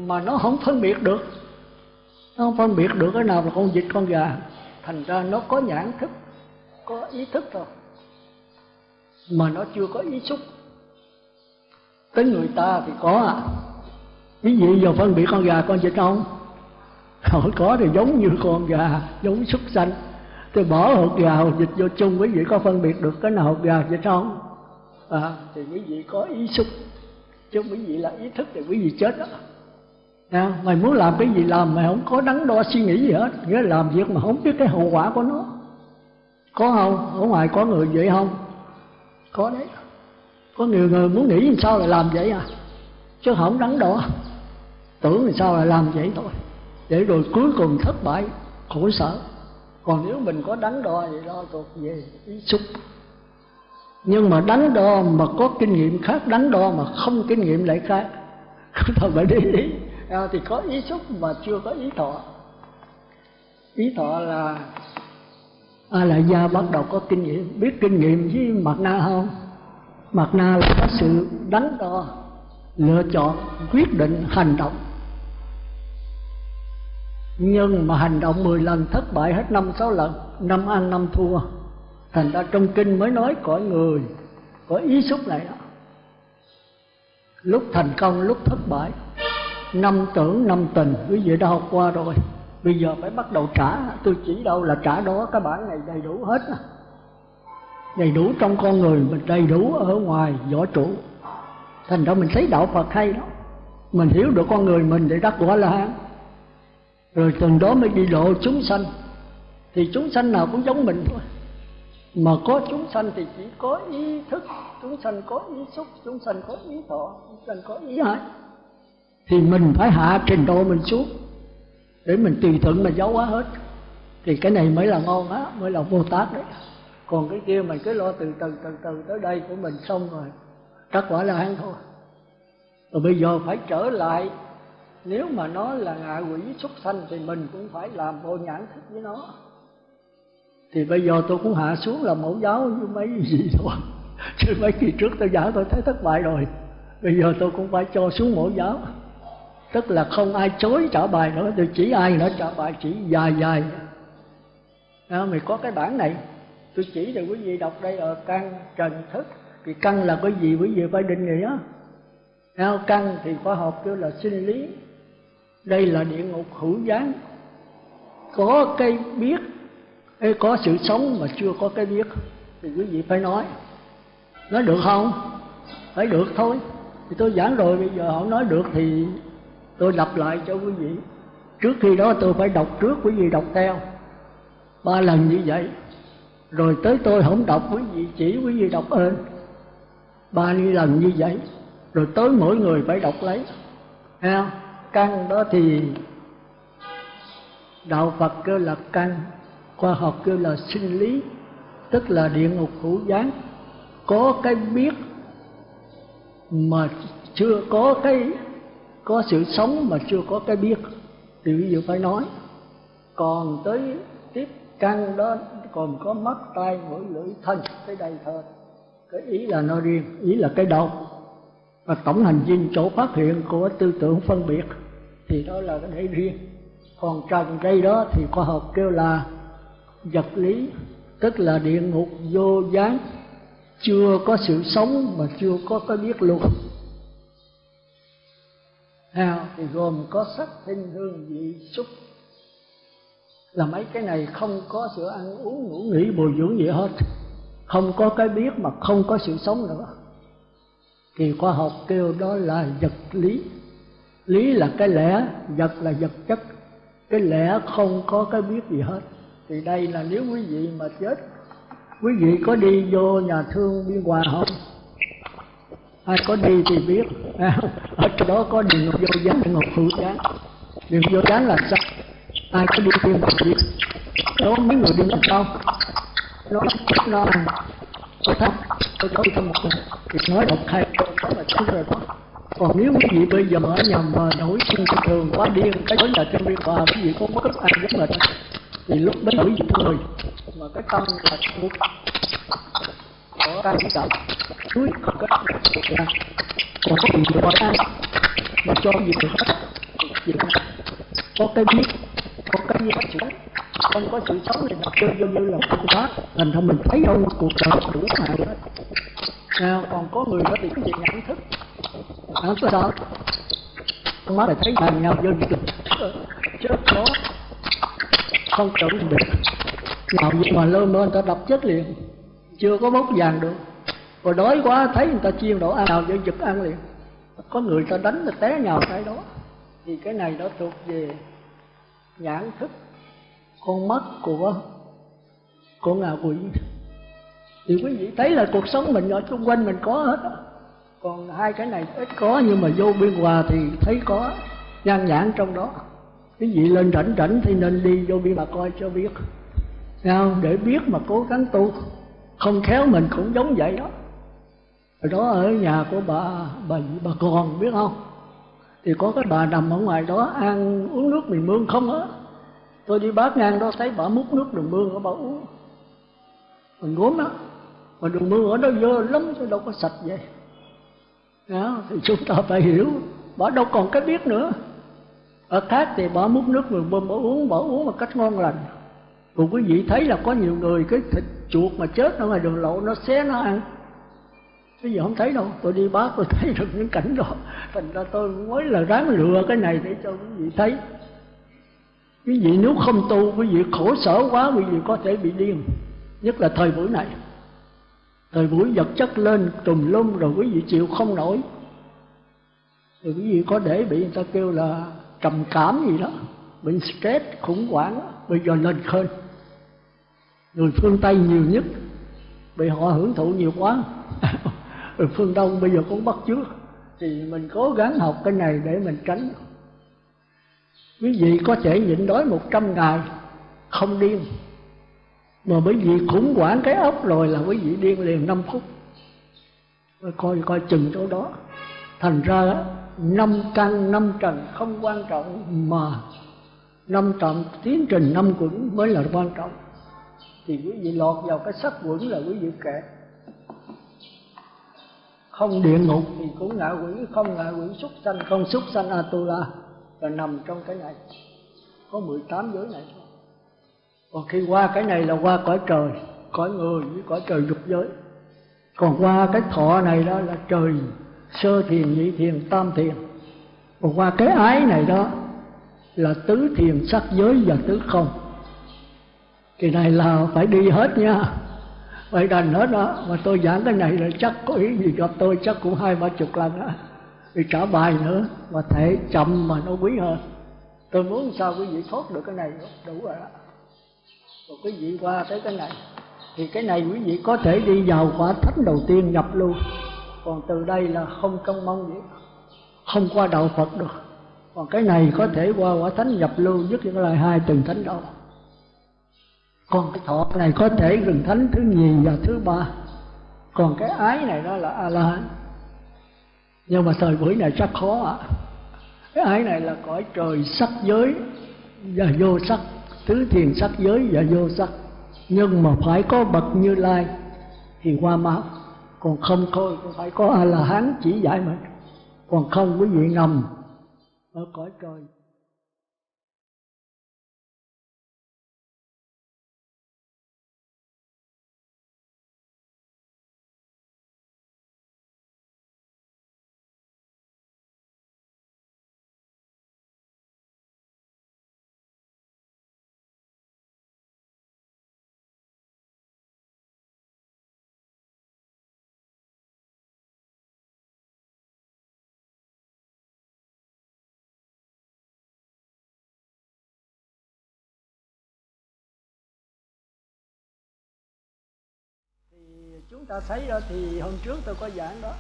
Mà nó không phân biệt được. Nó không phân biệt được cái nào là con vịt con gà. Thành ra nó có nhãn thức, có ý thức thôi, mà nó chưa có ý xúc. Tới người ta thì có Quý vị giờ phân biệt con gà con vịt không? Không có thì giống như con gà, giống súc sanh. Tôi bỏ hột gà hột vịt vô chung, quý vị có phân biệt được cái nào hột gà vịt không? Thì quý vị có ý xúc, chứ quý vị là ý thức thì quý vị chết đó. Mày muốn làm cái gì làm, mày không có đắn đo suy nghĩ gì hết. Nghĩa là làm việc mà không biết cái hậu quả của nó. Có không? Ở ngoài có người vậy không? Có đấy. Có nhiều người muốn nghĩ làm sao là làm vậy chứ không đắn đo. Tưởng làm sao là làm vậy thôi, để rồi cuối cùng thất bại, khổ sở. Còn nếu mình có đắn đo thì lo thuộc về ý xúc. Nhưng mà đắn đo mà có kinh nghiệm khác, đắn đo mà không kinh nghiệm lại khác. Thôi phải đi ý. Thì có ý xúc mà chưa có ý thọ. Ý thọ là là gia bắt đầu có kinh nghiệm. Biết kinh nghiệm với Mạt Na không? Mạt Na là có sự đắn đo, lựa chọn, quyết định, hành động. Nhưng mà hành động 10 lần thất bại hết 5-6 lần, 5 ăn 5 thua. Thành ra trong kinh mới nói cõi người có ý xúc này đó. Lúc thành công, lúc thất bại. năm tưởng năm tình, quý vị đã học qua rồi. Bây giờ phải bắt đầu trả. Tôi chỉ đâu là trả đó, cái bản này đầy đủ hết. Đầy đủ trong con người mình, đầy đủ ở ngoài võ trụ. Thành ra mình thấy đạo Phật hay đó. Mình hiểu được con người mình để đắc quả La Hán. Rồi từ đó mới đi độ chúng sanh. Thì chúng sanh nào cũng giống mình thôi. Mà có chúng sanh thì chỉ có ý thức, chúng sanh có ý xúc, chúng sanh có ý thọ, chúng sanh có ý hại. Thì mình phải hạ trình độ mình xuống để mình tùy thuận mà giáo hóa hết. Thì cái này mới là ngon á, mới là Bồ Tát đấy. Còn cái kia mình cứ lo từ từ tới đây của mình xong rồi đắc quả La Hán thôi. Rồi bây giờ phải trở lại. Nếu mà nó là ngạ quỷ xuất sanh thì mình cũng phải làm vô nhãn thức với nó. Thì bây giờ tôi cũng hạ xuống là mẫu giáo với mấy gì thôi. Chứ mấy kỳ trước tôi giảng tôi thấy thất bại rồi. Bây giờ tôi cũng phải cho xuống mẫu giáo. Tức là không ai chối trả bài nữa. Tôi chỉ ai nữa trả bài, chỉ dài. Mày có cái bản này, tôi chỉ cho quý vị đọc đây ở căn trần thức. Thì căn là cái gì quý vị phải định nghĩa. Căn thì khoa học kêu là sinh lý. Đây là địa ngục hữu gián. Có cái biết, có sự sống mà chưa có cái biết. Thì quý vị phải nói được không? Phải được thôi. Thì tôi giảng rồi, bây giờ không nói được thì tôi lặp lại cho quý vị. Trước khi đó tôi phải đọc trước, quý vị đọc theo 3 lần như vậy. Rồi tới tôi không đọc, quý vị chỉ, quý vị đọc ơn 3 lần như vậy. Rồi tới mỗi người phải đọc lấy. Căn đó thì đạo Phật kêu là căn, khoa học kêu là sinh lý, tức là địa ngục hữu gián. Có cái biết mà chưa có có sự sống mà chưa có cái biết thì ví dụ phải nói. Còn tới tiếp căn đó còn có mắt, tai, mũi, lưỡi, thân, tới đây thôi. Cái ý là nó riêng, ý là cái đầu và tổng hành dinh chỗ phát hiện của tư tưởng phân biệt thì đó là cái để riêng. Còn trần đây đó thì khoa học kêu là vật lý, tức là địa ngục vô gián, chưa có sự sống mà chưa có cái biết luôn. Thì gồm có sắc, thinh, hương, vị, xúc. Là mấy cái này không có sự ăn uống, ngủ nghỉ, bồi dưỡng gì hết. Không có cái biết mà không có sự sống nữa. Thì khoa học kêu đó là vật lý. Lý là cái lẽ, vật là vật chất. Cái lẽ không có cái biết gì hết. Thì đây là nếu quý vị mà chết, quý vị có đi vô nhà thương Biên Hòa không? Ai có đi thì biết. Ở chỗ đó có địa ngục vô gián, địa ngục hữu gián. Địa ngục vô gián là sao? Ai có đi tìm mà biết. Đó mấy người đi làm sao? Nó có thấp, tôi nói thêm một lần thì nói độc hay đó là đúng rồi đó. Còn nếu quý vị bây giờ ở nhà mà nổi sinh thường quá điên, cái đó là trong Biên Hòa quý vị có mất ai giống mình thì lúc đó nổi gì người mà cái tâm là thuộc có cái chỉ đạo núi có cái là còn có gì gọi ăn mà cho gì được hết gì có cái biết, có cái gì phát triển, không có sự sống thì nó chơi vô như là không phát. Thành ra mình thấy ông cuộc đời đủ hại hết. Còn có người đó thì cái gì nhận thức có sao con mắt lại thấy bàn nhau vô được chết nó không tưởng được nào vậy mà lơ mơ người ta đập chết liền, chưa có bốc vàng được. Rồi đói quá thấy người ta chiên đồ ăn nào vô giật ăn liền. Có người ta đánh là té nhào cái đó. Thì cái này nó thuộc về nhãn thức, con mắt của ngạ quỷ. Thì quý vị thấy là cuộc sống mình ở xung quanh mình có hết. Còn hai cái này ít có, nhưng mà vô Biên Hòa thì thấy có nhan nhãn trong đó. Quý vị lên rảnh thì nên đi vô Biên Hòa coi cho biết. Để biết mà cố gắng tu. Không khéo mình cũng giống vậy đó. Ở đó ở nhà của bà Còn biết không? Thì có cái bà nằm ở ngoài đó ăn uống nước mì mương không á. Tôi đi bát ngang đó thấy bà múc nước đường mương ở bà uống. Mình gốm á. Mà đường mương ở đó dơ lắm chứ đâu có sạch vậy. Thì chúng ta phải hiểu bà đâu còn cái biết nữa. Ở khác thì bà múc nước đường mương bà uống một cách ngon lành. Còn quý vị thấy là có nhiều người cái thịt chuột mà chết ở ngoài đường lộ nó xé nó ăn. Cái gì không thấy đâu, tôi đi Bác tôi thấy được những cảnh đó. Thành ra tôi mới là ráng lựa cái này để cho quý vị thấy. Quý vị nếu không tu, quý vị khổ sở quá, quý vị có thể bị điên. Nhất là thời buổi này. Thời buổi vật chất lên tùm lum rồi quý vị chịu không nổi. Rồi quý vị có để bị người ta kêu là trầm cảm gì đó, bị stress, khủng hoảng, bây giờ lên khơi. Người phương Tây nhiều nhất, bị họ hưởng thụ nhiều quá. Rồi phương Đông bây giờ cũng bắt chước. Thì mình cố gắng học cái này để mình tránh. Quý vị có thể nhịn đói 100 ngày không điên, mà bởi vì khủng hoảng cái óc rồi là quý vị điên liền 5 phút. Coi chừng chỗ đó. Thành ra 5 căn 5 trần không quan trọng, mà 5 trần tiến trình 5 quẩn mới là quan trọng. Thì quý vị lọt vào cái sắc quẩn là quý vị kẹt. Không địa ngục thì cũng ngạ quỷ, không ngạ quỷ súc sanh, không súc sanh Atula, là nằm trong cái này. Có 18 giới này thôi. Còn khi qua cái này là qua cõi trời, cõi người với cõi trời dục giới. Còn qua cái thọ này đó là trời sơ thiền, nhị thiền, tam thiền. Còn qua cái ái này đó là tứ thiền, sắc giới và tứ không. Kỳ này là phải đi hết nha, phải đành hết đó. Mà tôi giảng cái này là chắc có ý gì gặp tôi chắc cũng 20-30 lần đó. Vì trả bài nữa, mà thể chậm mà nó quý hơn. Tôi muốn sao quý vị thoát được cái này đủ rồi đó. Rồi quý vị qua tới cái này, thì cái này quý vị có thể đi vào quả thánh đầu tiên nhập lưu. Còn từ đây là không trông mong gì, không qua đạo Phật được. Còn cái này có thể qua quả thánh nhập lưu, nhất là 2 từng thánh đạo. Còn cái thọ này có thể rừng thánh thứ nhì và thứ 3. Còn cái ái này đó là A-la-hán. Nhưng mà thời buổi này chắc khó ạ. Cái ái này là cõi trời sắc giới và vô sắc, tứ thiền sắc giới và vô sắc. Nhưng mà phải có bậc Như Lai thì qua máu. Còn không thôi, phải có A-la-hán chỉ dạy mình. Còn không quý vị nằm ở cõi trời. Chúng ta thấy đó, thì hôm trước tôi có giảng đó.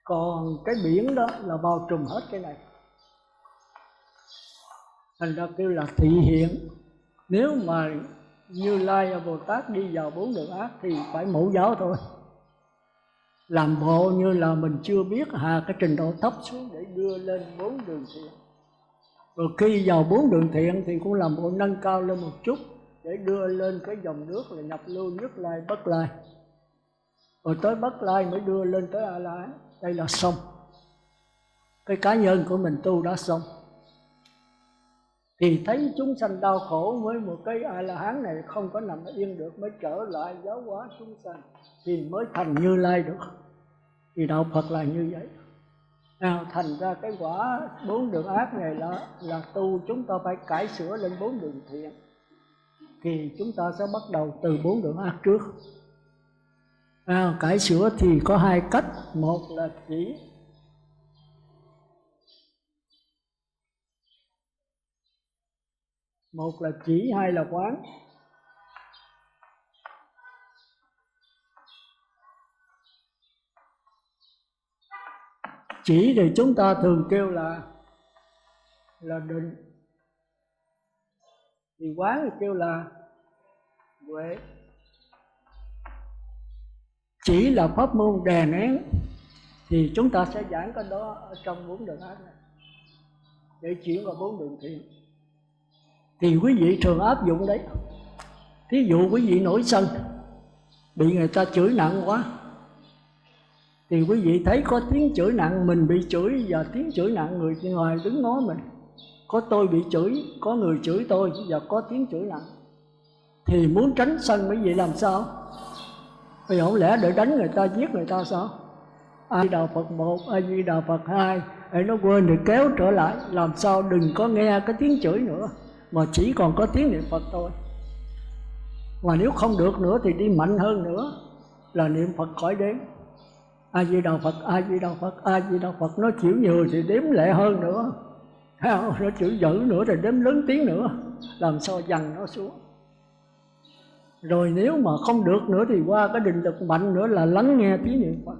Còn cái biển đó là bao trùm hết cái này. Thành ra kêu là thị hiện. Nếu mà Như Lai và Bồ Tát đi vào 4 đường ác thì phải mẫu giáo thôi. Làm bộ như là mình chưa biết, hạ cái trình độ thấp xuống để đưa lên 4 đường thiện. Rồi khi vào 4 đường thiện thì cũng làm bộ nâng cao lên một chút để đưa lên cái dòng nước là nhập lưu, Nhất Lai, Bất Lai. Rồi tới Bất Lai mới đưa lên tới A-la-hán. Đây là xong. Cái cá nhân của mình tu đã xong. Thì thấy chúng sanh đau khổ với một cái A-la-hán này không có nằm yên được, mới trở lại giáo hóa chúng sanh thì mới thành Như Lai được. Thì đạo Phật là như vậy. Thành ra cái quả 4 đường ác này là tu chúng ta phải cải sửa lên 4 đường thiện. Thì chúng ta sẽ bắt đầu từ 4 đường ác trước. Cải sửa thì có 2 cách. Một là chỉ, hai là quán. Chỉ thì chúng ta thường kêu là định, thì quán thì kêu là huệ. Chỉ là pháp môn đè nén thì chúng ta sẽ giảng cái đó ở trong 4 đường ác này, để chuyển qua 4 đường thiện. Thì quý vị thường áp dụng đấy. Thí dụ quý vị nổi sân, bị người ta chửi nặng quá, thì quý vị thấy có tiếng chửi nặng, mình bị chửi và tiếng chửi nặng, người ngoài đứng nói mình, có tôi bị chửi, có người chửi tôi và có tiếng chửi nặng, thì muốn tránh sân quý vị làm sao? Vì không lẽ để đánh người ta, giết người ta sao? A Di Đà Phật 1, A Di Đà Phật 2, để nó quên thì kéo trở lại, làm sao đừng có nghe cái tiếng chửi nữa, mà chỉ còn có tiếng niệm Phật thôi. Mà nếu không được nữa thì đi mạnh hơn nữa, là niệm Phật khỏi đếm. A Di Đà Phật, A Di Đà Phật, A Di Đà Phật. Nó chịu nhiều thì đếm lẹ hơn nữa, nó chửi dữ nữa thì đếm lớn tiếng nữa, làm sao dằn nó xuống. Rồi nếu mà không được nữa thì qua cái định lực mạnh nữa là lắng nghe tiếng niệm Phật.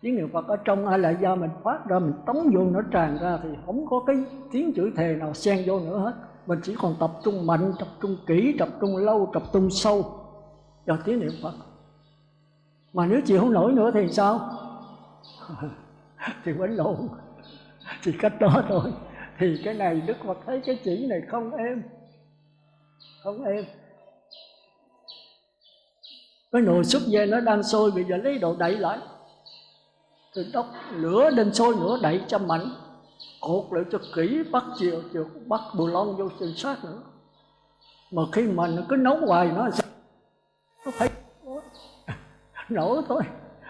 Tiếng niệm Phật ở trong A Lại Gia mình phát ra, mình tống vô nó tràn ra, thì không có cái tiếng chửi thề nào xen vô nữa hết. Mình chỉ còn tập trung mạnh, tập trung kỹ, tập trung lâu, tập trung sâu vào tiếng niệm Phật. Mà nếu chịu không nổi nữa thì sao? Thì quánh lộn, thì cách đó thôi. Thì cái này Đức Phật thấy cái chỉ này không êm, không êm. Cái nồi súp dê nó đang sôi, bây giờ lấy đồ đậy lại, thì đốt lửa lên sôi nữa, đậy cho mạnh, cột lại cho kỹ, bắt chiều bắt bù lon vô trên sát nữa. Mà khi mà nó cứ nấu hoài nó phải nổ thôi.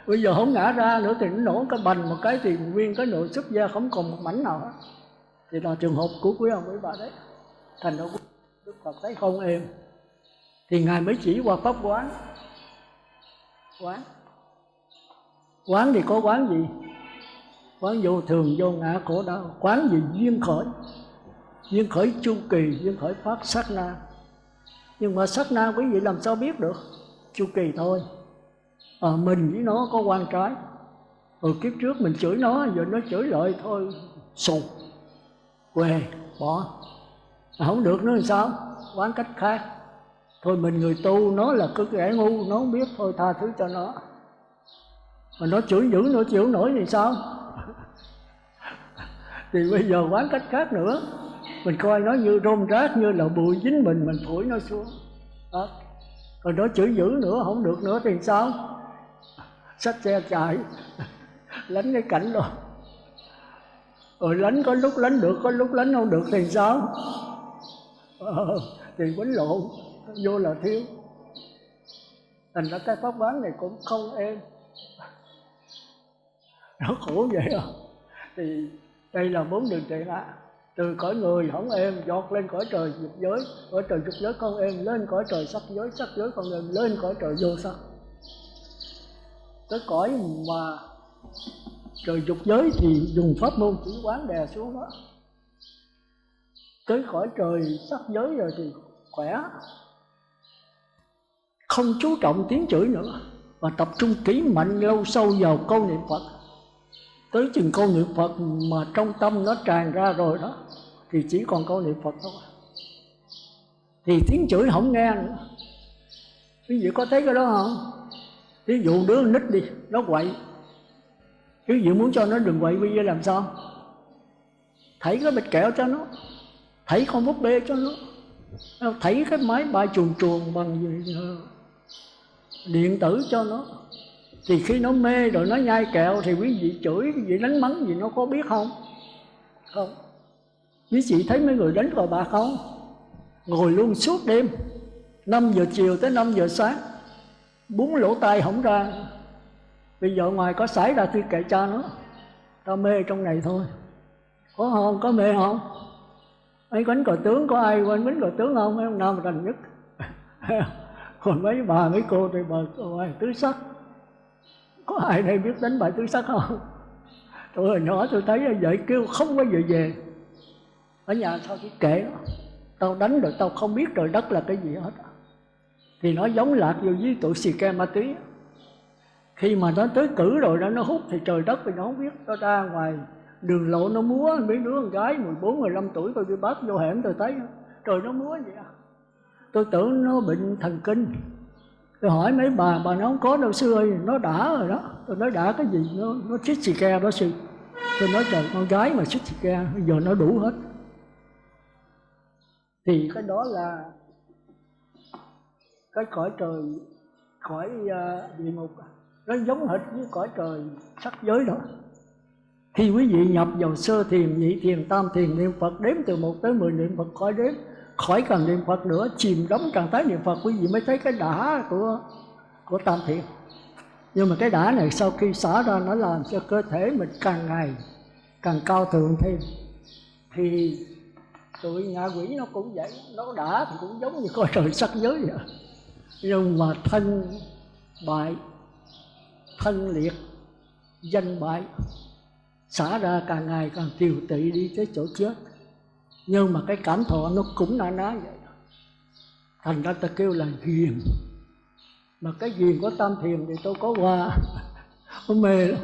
Bây giờ không ngã ra nữa thì nó nổ cái bành một cái thì nguyên cái nồi súp da không còn một mảnh nào hết. Thì là trường hợp của quý ông quý bà đấy. Thành ra Đức Phật thấy không êm, thì Ngài mới chỉ qua pháp quán. Quán thì có quán gì? Quán vô thường, vô ngã, khổ đau. Quán gì? Duyên khởi chu kỳ, duyên khởi pháp sát na. Nhưng mà sát na quý vị làm sao biết được? Chu kỳ thôi. Mình với nó có quan trái. Kiếp trước mình chửi nó, giờ nó chửi lại thôi, sụt, quê, bỏ. Không được nữa thì sao? Quán cách khác. Thôi mình người tu, nó là cái kẻ ngu, nó không biết, thôi tha thứ cho nó. Mà nó chửi dữ, nó chịu nổi thì sao? Thì bây giờ quán cách khác nữa. Mình coi nó như rôm rác, như là bụi dính mình phủi nó xuống đó. Còn nó chửi dữ nữa, không được nữa thì sao? Xách xe chạy lánh cái cảnh đó. Rồi lánh có lúc lánh được, có lúc lánh không được thì sao? Thì quánh lộn, vô là thiếu. Thành ra cái pháp quán này cũng không êm, nó khổ vậy à. Thì đây là 4 đường thiện ác. Từ cõi người không êm, giọt lên cõi trời dục giới, cõi trời dục giới không êm, lên cõi trời sắc giới không êm, lên cõi trời vô sắc. Cái cõi mà trời dục giới thì dùng pháp môn chỉ quán đè xuống đó. Tới cõi trời sắc giới rồi thì khỏe, không chú trọng tiếng chửi nữa, và tập trung kỹ mạnh lâu sâu vào câu niệm Phật. Tới chừng câu niệm Phật mà trong tâm nó tràn ra rồi đó, thì chỉ còn câu niệm Phật thôi. Thì tiếng chửi không nghe nữa. Quý vị có thấy cái đó không? Ví dụ đứa nít đi, nó quậy, quý vị muốn cho nó đừng quậy, bây giờ làm sao? Thảy cái bịch kẹo cho nó, thảy con búp bê cho nó, thảy cái máy bay chuồn bằng điện tử cho nó. Thì khi nó mê rồi nó nhai kẹo thì quý vị chửi, quý vị đánh mắng gì nó có biết không? Không. Quý vị thấy mấy người đánh cờ bạc không? Ngồi luôn suốt đêm, 5 giờ chiều tới 5 giờ sáng, 4 lỗ tai không ra. Bây giờ ngoài có xảy ra thì kệ cha nó, tao mê trong này thôi. Có không? Có mê không? Mấy đánh cờ tướng có ai quên đánh cờ tướng không? Mấy ông nào mà rành nhất. Còn mấy bà mấy cô thì bà bài tứ sắc. Có ai đây biết đánh bài tứ sắc không? Tôi hồi nhỏ tôi thấy như vậy kêu không bao giờ về. Ở nhà sao chỉ kệ nó, tao đánh rồi tao không biết trời đất là cái gì hết. Thì nó giống lạc vô với tụi xì ke ma túy. Khi mà nó tới cử rồi đó, nó hút thì trời đất thì nó không biết. Nó ra ngoài đường lộ nó múa, mấy đứa con gái 14, 15 tuổi tôi đi bắt vô hẻm tôi thấy trời nó múa vậy à. Tôi tưởng nó bệnh thần kinh. Tôi hỏi mấy bà nói không có đâu sư ơi, nó đã rồi đó. Tôi nói đã cái gì, nó chích xì ke đó sư. Tôi nói trời, con gái mà chích xì ke, bây giờ nó đủ hết. Thì cái đó là cái cõi trời, cõi địa ngục, nó giống hệt với cõi trời sắc giới đó. Khi quý vị nhập vào sơ thiền, nhị thiền, tam thiền, niệm Phật đếm từ 1 tới 10 niệm Phật khỏi đếm, khỏi cần niệm Phật nữa, chìm đắm trạng thái niệm Phật, quý vị mới thấy cái đã của tam thiền. Nhưng mà cái đã này sau khi xả ra, nó làm cho cơ thể mình càng ngày càng cao thượng thêm. Thì tụi ngạ quỷ nó cũng vậy, nó đã thì cũng giống như cõi trời sắc giới vậy. Nhưng mà thân bại, thân liệt, danh bại, xả ra càng ngày càng tiều tị đi tới chỗ chết. Nhưng mà cái cảm thọ nó cũng na ná vậy. Thành ra ta kêu là ghiền. Mà cái ghiền của tam thiền thì tôi có qua tôi mê lắm.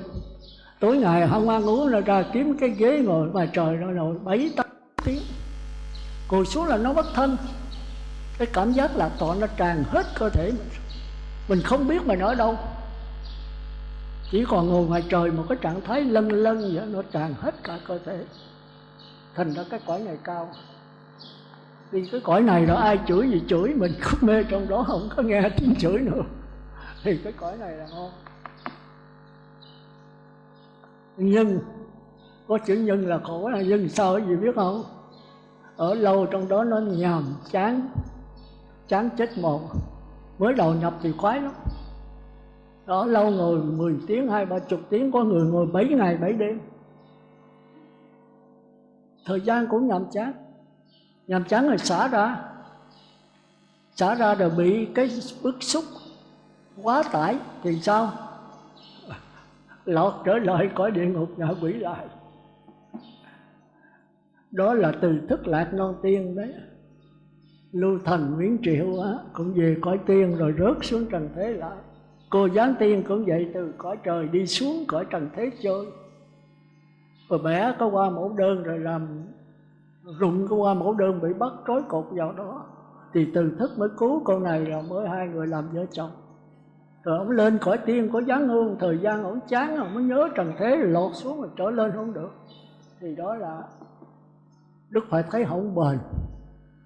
Tối ngày không ăn uống ra kiếm cái ghế ngồi ngoài trời nó ngồi 7-8 tiếng. Ngồi xuống là nó bất thân. Cái cảm giác là tọa nó tràn hết cơ thể mình không biết mình ở đâu. Chỉ còn ngồi ngoài trời một cái trạng thái lân lân vậy, nó tràn hết cả cơ thể. Thành ra cái cõi này cao. Vì cái cõi này đó ai chửi gì chửi, mình cứ mê trong đó không có nghe tiếng chửi nữa. Thì cái cõi này là ngon. Nhưng có chữ nhân là khổ, là nhân sao cái gì biết không? Ở lâu trong đó nó nhàm chán, chán chết mòn. Mới đầu nhập thì khoái lắm. Đó lâu ngồi 10 tiếng, 20-30 tiếng, có người ngồi 7 ngày 7 đêm. Thời gian cũng nhàm chán. Nhàm chán rồi xả ra rồi bị cái bức xúc quá tải thì sao? Lọt trở lại cõi địa ngục ngạ quỷ lại. Đó là từ thức lạc non tiên đấy. Lưu Thành Nguyễn Triệu cũng về cõi tiên rồi rớt xuống trần thế lại. Cô Giáng Tiên cũng vậy, từ cõi trời đi xuống cõi trần thế chơi. Rồi bé có qua mẫu đơn rồi làm rụng, có qua mẫu đơn bị bắt trói cột vào đó. Thì từ thức mới cứu con này, rồi mới hai người làm vợ chồng. Rồi ông lên cõi tiên có Giáng Hương, thời gian ông chán, ông mới nhớ trần thế rồi lọt xuống rồi trở lên không được. Thì đó là Đức Phật thấy không bền,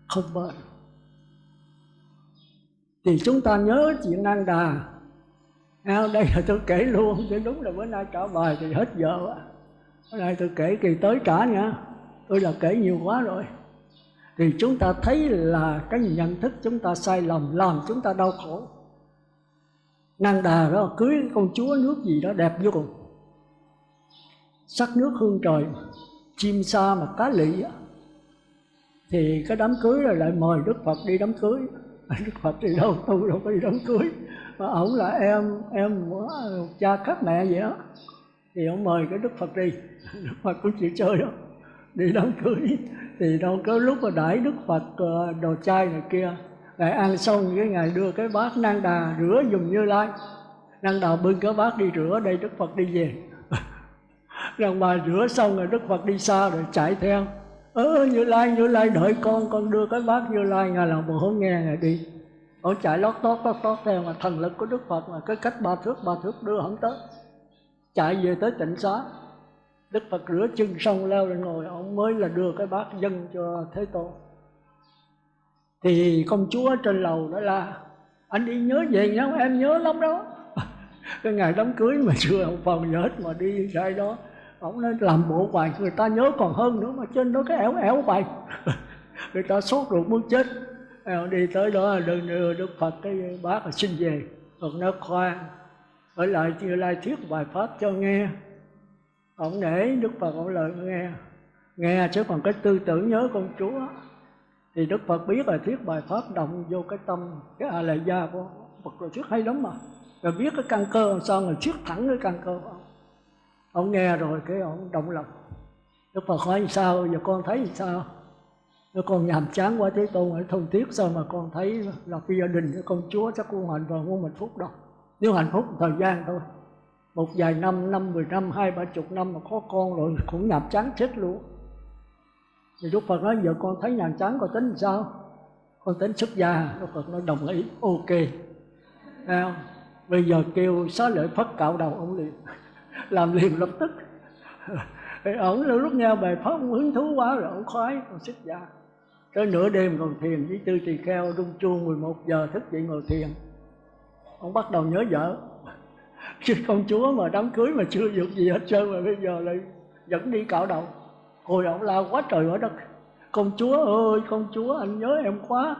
không bền. Thì chúng ta nhớ chuyện Nang Đà. Đây là tôi kể luôn, chứ đúng là bữa nay trả bài thì hết giờ. Bữa nay tôi kể kỳ tới trả nha, tôi là kể nhiều quá rồi. Thì chúng ta thấy là cái nhận thức chúng ta sai lầm làm chúng ta đau khổ. Nang Đà đó cưới con chúa nước gì đó đẹp vô cùng, sắc nước hương trời, chim sa mà cá lị. Thì cái đám cưới rồi lại mời Đức Phật đi đám cưới. Đức Phật đi đâu, tôi đâu có đi đám cưới. Mà ổng là em cha khác mẹ vậy đó. Thì ổng mời cái Đức Phật đi. Đức Phật cũng chịu chơi đó, đi đám cưới. Thì đâu có lúc mà đãi Đức Phật đồ chay này kia. Lại ăn xong cái ngày đưa cái bát Nang Đà rửa dùng Như Lai. Nang Đà bưng cái bát đi rửa, đây Đức Phật đi về. Rằng bà rửa xong rồi Đức Phật đi xa rồi chạy theo. Như Lai đợi con đưa cái bát Như Lai, ngài làm bộ không nghe, ngài đi. Ông chạy lót tót theo, mà thần lực của Đức Phật mà cái cách 3 thước đưa không tới. Chạy về tới Tịnh Xá, Đức Phật rửa chân xong leo lên ngồi, ông mới là đưa cái bát dâng cho Thế Tôn. Thì công chúa trên lầu đó là anh đi nhớ về nhá, em nhớ lắm đó. Cái ngày đám cưới mà chưa ông phòng gì hết mà đi ra đó. Ông nói làm bộ hoài, người ta nhớ còn hơn nữa, mà trên đó cái ẻo hoài. Người ta sốt ruột muốn chết. Đi tới đó đưa Đức Phật cái bác là xin về. Phật nói khoan, ở lại Như Lai thuyết bài pháp cho nghe. Ông để Đức Phật ông lời nghe chứ còn cái tư tưởng nhớ công chúa. Thì Đức Phật biết là thuyết bài pháp động vô cái tâm, cái a lại gia của Phật rồi thuyết hay lắm mà. Rồi biết cái căn cơ làm sao, rồi thuyết thẳng cái căn cơ của ông. Ông nghe rồi cái ông động lòng. Đức Phật hỏi sao, giờ con thấy sao? Nếu con nhàm chán quá Thế Tôn ở thông tiếc sao mà con thấy là cái gia đình của công chúa chắc con hạnh vào không hạnh phúc đâu. Nếu hạnh phúc thời gian thôi, một vài năm, 10 năm, 20-30 năm mà có con rồi cũng nhàm chán chết luôn. Thì Đức Phật nói giờ con thấy nhàm chán con tính sao? Con tính xuất gia. Đức Phật nói đồng ý, ok. Không? Bây giờ kêu Xá Lợi Phất cạo đầu ông liền, làm liền lập tức. Ổng lúc nghe bài pháp ông hứng thú quá rồi ông khoái, ông xuất gia. Tới nửa đêm còn thiền với Tư Tỳ Kheo, rung chuông 11 giờ thức dậy ngồi thiền. Ông bắt đầu nhớ vợ, chứ công chúa mà đám cưới mà chưa được gì hết trơn mà bây giờ lại dẫn đi cạo đầu. Hồi ông la quá trời quá đất: công chúa ơi, công chúa anh nhớ em quá.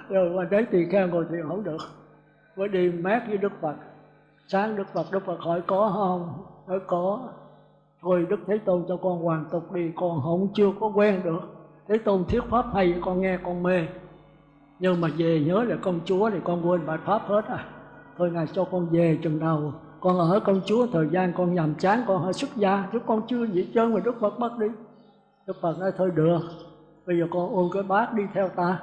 Rồi qua tới Tỳ Kheo ngồi thiền không được, mới đi mát với Đức Phật. Sáng Đức Phật hỏi có không? Nói có. Thôi Đức Thế Tôn cho con hoàn tục đi, con không chưa có quen được. Thế Tôn thuyết pháp hay con nghe con mê, nhưng mà về nhớ là công chúa thì con quên bài pháp hết à. Thôi Ngài cho con về chừng nào con ở công chúa thời gian con nhàm chán con hơi xuất gia, chứ con chưa gì trơn mà Đức Phật bắt đi. Đức Phật nói thôi được, bây giờ con ôm cái bát đi theo ta.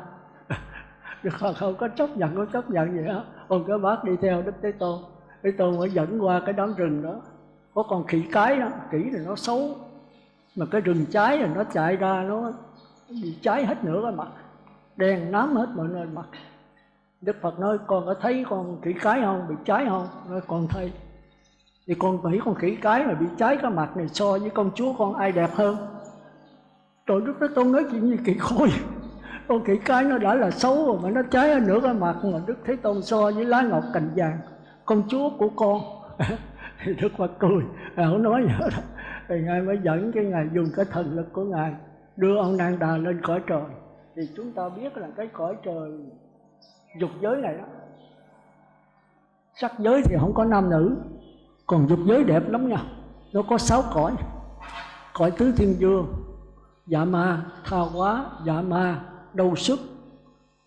Đức Phật không có chấp nhận gì hết, ôm cái bát đi theo Đức Thế Tôn. Thế Tôn mới dẫn qua cái đám rừng đó, có con khỉ cái đó, khỉ thì nó xấu, mà cái rừng cháy rồi nó chạy ra nó bị cháy hết nửa cái mặt, đen nám hết mọi nơi mặt. Đức Phật nói con có thấy con khỉ cái không, bị cháy không? Nói con thấy. Thì con nghĩ con khỉ cái mà bị cháy cái mặt này so với công chúa con ai đẹp hơn? Rồi Đức Thế Tôn nói chuyện gì kỳ khôi. Con khỉ cái nó đã là xấu rồi mà nó cháy ở nửa cái mặt, mà Đức Thế Tôn so với lá ngọc cành vàng, công chúa của con. Thì Đức Phật cười, không nói gì hết. Thì Ngài mới dẫn cái Ngài dùng cái thần lực của Ngài đưa ông Nan Đà lên cõi trời. Thì chúng ta biết là cái cõi trời dục giới này đó, sắc giới thì không có nam nữ, còn dục giới đẹp lắm nha. Nó có 6 cõi: cõi tứ thiên vương, dạ ma, tha hóa, dạ ma, đâu xuất,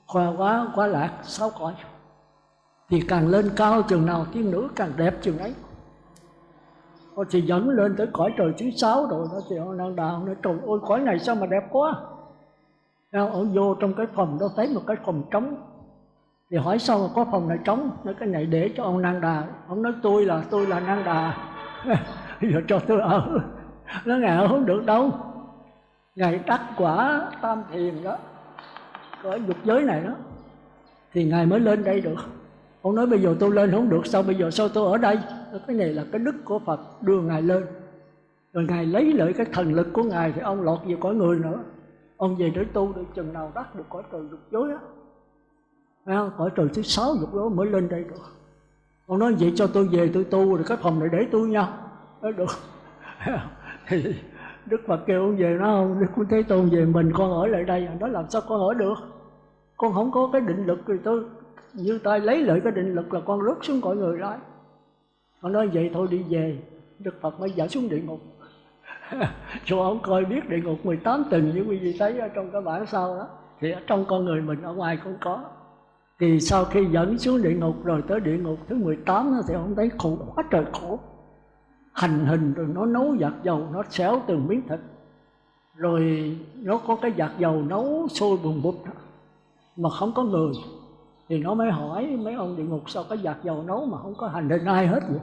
khoa hóa, quá lạc, 6 cõi. Thì càng lên cao chừng nào thiên nữ càng đẹp chừng ấy. Họ thì dẫn lên tới cõi trời thứ 6 rồi đó, thì ông Nan Đà ông nói trời ơi cõi này sao mà đẹp quá. Ông vô trong cái phòng đó thấy một cái phòng trống. Thì hỏi sao mà có phòng này trống? Nói cái này để cho ông Nan Đà. Ông nói tôi là Nan Đà. Giờ cho tôi ở. Nó Ngài ở không được đâu, Ngài đắc quả tam thiền đó, cõi dục giới này đó, thì Ngài mới lên đây được. Ông nói bây giờ tôi lên không được, sao bây giờ sao tôi ở đây? Cái này là cái đức của Phật đưa Ngài lên. Rồi Ngài lấy lợi cái thần lực của Ngài thì ông lọt về cõi người nữa. Ông về để tu để chừng nào đắc được cõi trời dục giới á, cõi trời thứ 6 dục giới mới lên đây được. Ông nói vậy cho tôi về tôi tu rồi cái phòng này để tôi nha. Nói được. Thì Đức Phật kêu ông về, nó không, Đức Thế Tôn về mình con ở lại đây. Nó làm sao con ở được, con không có cái định lực thì tôi như tay lấy lợi cái định lực là con rớt xuống cõi người đó. Ông nói vậy thôi đi về. Đức Phật mới dẫn xuống địa ngục. Cho ông coi biết địa ngục 18 tầng như quý vị thấy ở trong cái bản sau đó. Thì ở trong con người mình ở ngoài cũng có. Thì sau khi dẫn xuống địa ngục rồi tới địa ngục thứ 18 đó, thì ông thấy khổ quá trời khổ. Hành hình rồi nó nấu giặt dầu, nó xéo từng miếng thịt. Rồi nó có cái giặt dầu nấu sôi bùng bụt mà không có người. Thì nó mới hỏi mấy ông địa ngục sao cái giặt dầu nấu mà không có hành hình ai hết vậy?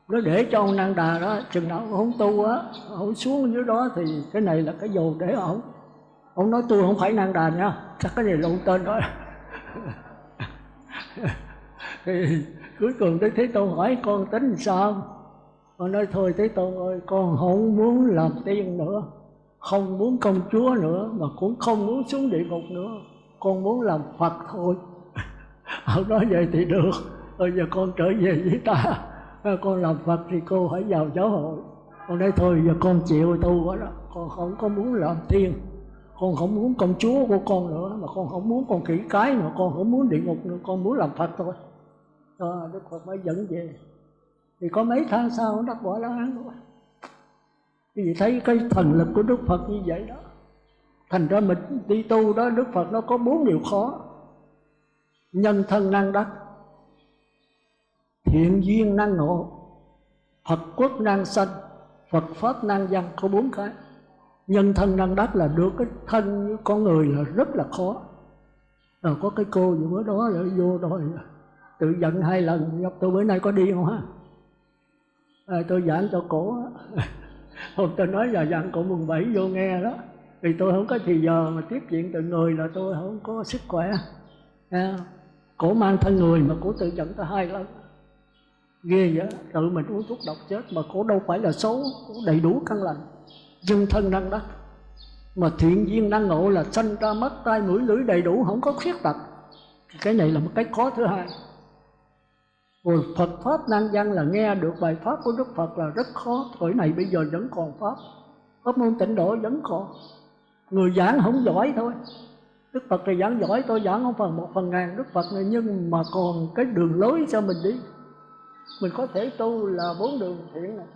Nó để cho ông Nan Đà đó, chừng nào không tu á, không xuống dưới đó thì cái này là cái dầu để ổng. Ông nói tôi không phải Nan Đà nha, chắc cái này lộn tên đó. Thì cuối cùng tới Thế Tôn hỏi con tính sao? Con nói thôi Thế Tôn ơi, con không muốn làm tiên nữa, không muốn công chúa nữa, mà cũng không muốn xuống địa ngục nữa, con muốn làm Phật thôi. Ông nói vậy thì được, bây giờ con trở về với ta, con làm Phật thì cô phải vào giáo hội. Con nói thôi giờ con chịu tu quá đó, con không có muốn làm tiên, con không muốn công chúa của con nữa, mà con không muốn con khỉ cái, mà con không muốn địa ngục nữa, con muốn làm Phật thôi. Đó, Đức Phật mới dẫn về. Thì có mấy tháng sau nó đắc quả La Hán rồi. Vì thấy cái thần lực của Đức Phật như vậy đó. Thành ra mình đi tu đó, Đức Phật nó có 4 điều khó: nhân thân năng đắc, thiện duyên năng ngộ, Phật quốc năng sanh, Phật pháp năng văn. Có 4 cái. Nhân thân năng đắc là được cái thân như con người là rất là khó. Rồi có cái cô gì bữa đó lại vô rồi tự giận 2 lần. Gặp tôi bữa nay có đi không ha? Tôi giảng cho cổ. Hôm tôi nói là dặn cổ mùng 7 vô nghe đó. Vì tôi không có thì giờ mà tiếp chuyện từ người là tôi không có sức khỏe. Cổ mang thân người mà cổ tự giận tới 2 lần. Ghê vậy, tự mình uống thuốc độc chết mà cổ đâu phải là xấu, cổ đầy đủ căn lành, dân thân năng đắc. Mà thiện duyên năng ngộ là sanh ra mắt tai mũi lưỡi đầy đủ, không có khuyết tật. Thì cái này là một cái khó thứ hai. Rồi Phật Pháp nan văn là nghe được bài Pháp của Đức Phật là rất khó. Thời này bây giờ vẫn còn Pháp môn tịnh độ vẫn còn. Người giảng không giỏi thôi. Đức Phật thì giảng giỏi, tôi giảng không phần 1 phần ngàn Đức Phật này, nhưng mà còn cái đường lối cho mình đi. Mình có thể tu là 4 đường thiện này.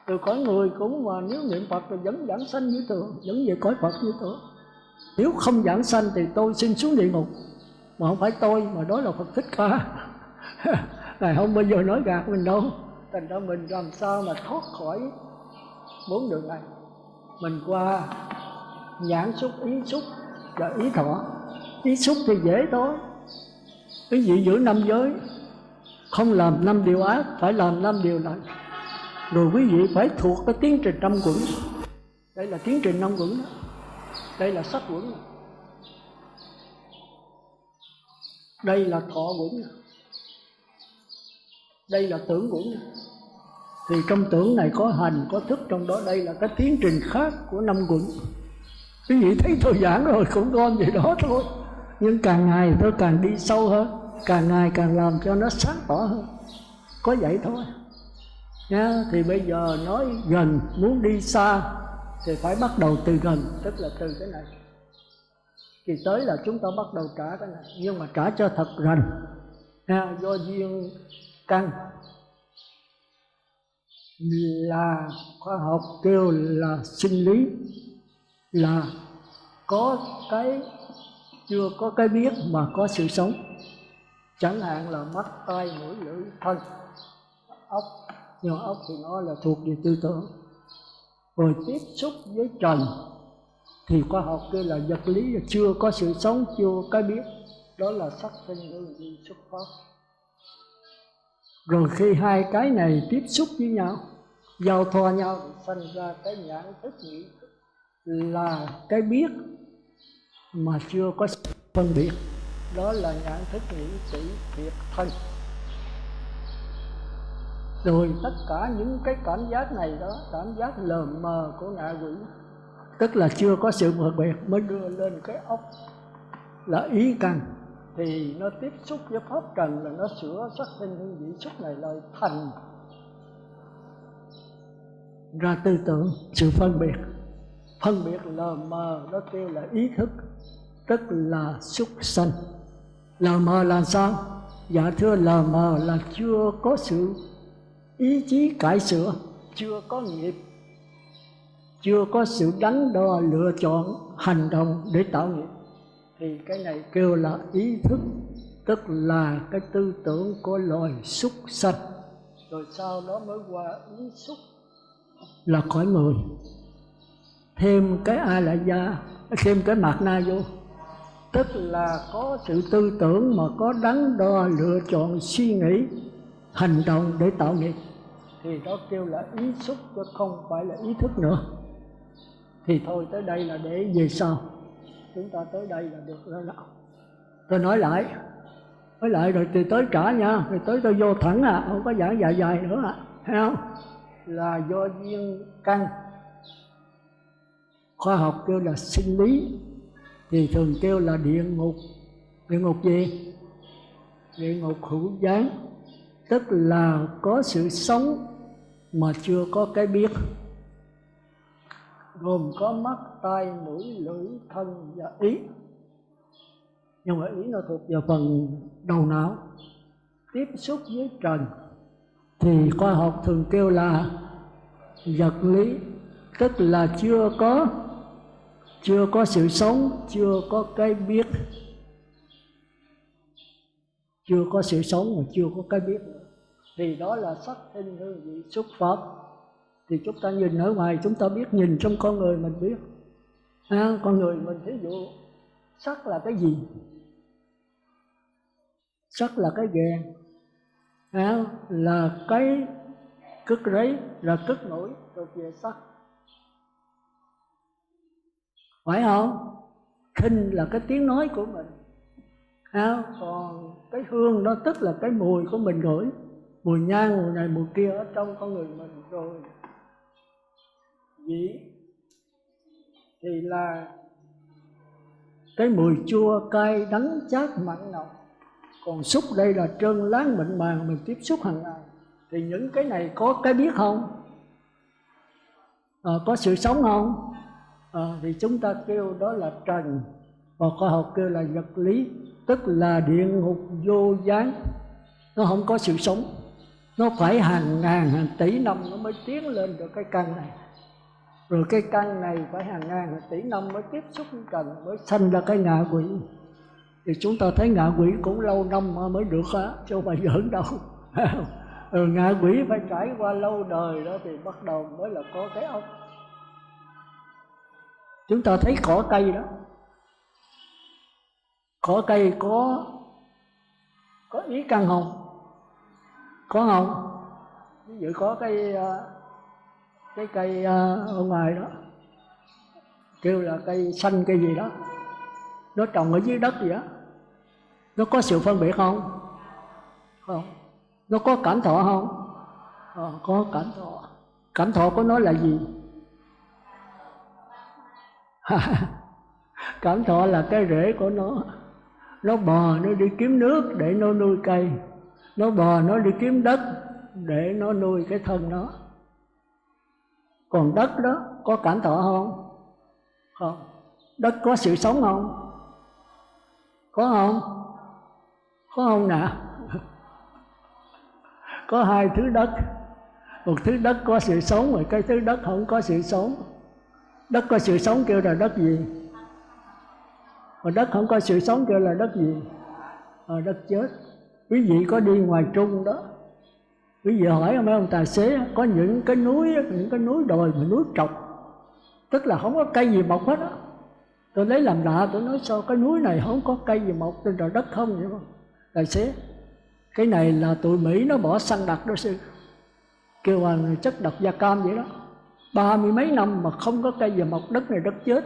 Từ cõi người cũng mà nếu niệm Phật thì vẫn giảng sanh như thường, vẫn về cõi Phật như thường. Nếu không giảng sanh thì tôi xin xuống địa ngục. Mà không phải tôi, mà đó là Phật Thích Ca. Ngài không bao giờ nói gạt mình đâu. Thành ra mình làm sao mà thoát khỏi 4 đường này. Mình qua nhãn xúc, ý xúc và ý thọ. Ý xúc thì dễ thôi. Cái gì giữ 5 giới, không làm 5 điều ác, phải làm 5 điều lành. Rồi quý vị phải thuộc cái tiến trình 5 quẩn. Đây là tiến trình 5 quẩn đó. Đây là sắc quẩn. Đây là thọ quẩn. Đây là tưởng quẩn. Thì trong tưởng này có hành, có thức trong đó. Đây là cái tiến trình khác của 5 quẩn. Quý vị thấy tôi giảng rồi cũng gom vậy đó thôi. Nhưng càng ngày tôi càng đi sâu hơn, càng ngày càng làm cho nó sáng tỏ hơn. Có vậy thôi nha. Thì bây giờ nói gần, muốn đi xa thì phải bắt đầu từ gần, tức là từ cái này. Thì tới là chúng ta bắt đầu trả cái này, nhưng mà trả cho thật rành nha. Do duyên căn là khoa học kêu là sinh lý, là có cái chưa có cái biết mà có sự sống. Chẳng hạn là mắt, tai, mũi, lưỡi, thân, ốc. Nhưng ốc thì nó là thuộc về tư tưởng. Rồi tiếp xúc với trần thì khoa học kêu là vật lý, là chưa có sự sống, chưa có cái biết. Đó là sắc thanh hương vị xuất phát. Rồi khi hai cái này tiếp xúc với nhau, giao thoa nhau thì sinh ra cái nhãn thức nghĩ, là cái biết mà chưa có phân biệt. Đó là nhãn thức nghĩ sĩ biệt thân. Rồi tất cả những cái cảm giác này đó, cảm giác lờ mờ của ngạ quỷ, tức là chưa có sự phân biệt, mới đưa lên cái ốc là ý căn. Thì nó tiếp xúc với pháp trần là nó sửa sắc thanh hương vị xúc này lại thành ra tư tưởng, sự phân biệt. Phân biệt lờ mờ đó kêu là ý thức, tức là xúc sanh. Lờ mờ là sao? Dạ thưa, lờ mờ là chưa có sự ý chí cải sửa, chưa có nghiệp, chưa có sự đắn đo lựa chọn hành động để tạo nghiệp. Thì cái này kêu là ý thức, tức là cái tư tưởng của loài súc sanh. Rồi sau đó mới qua ý xúc là cõi người. Thêm cái a la gia, thêm cái mạt na vô, tức là có sự tư tưởng mà có đắn đo lựa chọn suy nghĩ hành động để tạo nghiệp. Thì đó kêu là ý xúc, chứ không phải là ý thức nữa. Thì thôi tới đây là để về sau. Chúng ta tới đây là được rồi nào. Tôi nói lại rồi thì tới trả nha. Rồi tới tôi vô thẳng không có giảng dài nữa thấy không? Là do duyên căn. Khoa học kêu là sinh lý, thì thường kêu là địa ngục. Địa ngục gì? Địa ngục hữu gián, tức là có sự sống mà chưa có cái biết, gồm có mắt, tai, mũi, lưỡi, thân và ý. Nhưng mà ý nó thuộc vào phần đầu não. Tiếp xúc với trần thì khoa học thường kêu là vật lý, tức là chưa có sự sống, chưa có cái biết. Chưa có sự sống mà chưa có cái biết. Thì đó là sắc thanh hương vị xúc pháp. Thì chúng ta nhìn ở ngoài chúng ta biết, nhìn trong con người mình biết. Con người mình thí dụ sắc là cái gì? Sắc là cái gèn, là cái cứt rấy, là cứt nổi thuộc về sắc, phải không? Thinh là cái tiếng nói của mình, Còn cái hương đó tức là cái mùi của mình ngửi, mùi nhang, mùi này mùi kia ở trong con người mình. Rồi vị thì là cái mùi chua cay đắng chát mặn nồng. Còn xúc đây là trơn láng mịn màng mình tiếp xúc hàng ngày. Thì những cái này có cái biết không? Có sự sống không? Thì chúng ta kêu đó là trần, và khoa học kêu là vật lý, tức là địa ngục vô gián. Nó không có sự sống, nó phải hàng ngàn hàng tỷ năm nó mới tiến lên được cái căn này. Rồi cái căn này phải hàng ngàn hàng tỷ năm mới tiếp xúc với trần, mới sanh ra cái ngạ quỷ. Thì chúng ta thấy ngạ quỷ cũng lâu năm mới được á, chứ không phải giỡn đâu. Ngạ quỷ phải trải qua lâu đời đó thì bắt đầu mới là có cái ốc. Chúng ta thấy cỏ cây đó, cỏ cây có ý căn không? Có không? Ví dụ có cái cây ở ngoài đó kêu là cây xanh cây gì đó, nó trồng ở dưới đất gì đó, nó có sự phân biệt không? Không. Nó có cảm thọ không? Có cảm thọ. Cảm thọ của nó là gì? Cảm thọ là cái rễ của nó. Nó bò nó đi kiếm nước để nó nuôi cây, nó bò nó đi kiếm đất để nó nuôi cái thân nó. Còn đất đó có cảm thọ không? Không. Đất có sự sống không? Có không? Có không nè? Có hai thứ đất, một thứ đất có sự sống, rồi cái thứ đất không có sự sống. Đất có sự sống kêu là đất gì? Còn đất không có sự sống kêu là đất gì? Đất chết. Quý vị có đi ngoài Trung đó, quý vị hỏi mấy ông tài xế, có những cái núi đồi mà núi trọc, tức là không có cây gì mọc hết á. Tôi lấy làm lạ, tôi nói sao cái núi này không có cây gì mọc, trên trời đất không vậy không? Tài xế, cái này là tụi Mỹ nó bỏ xăng đặc đó sư, kêu bằng chất độc da cam vậy đó. 30 mấy năm mà không có cây gì mọc, đất này đất chết.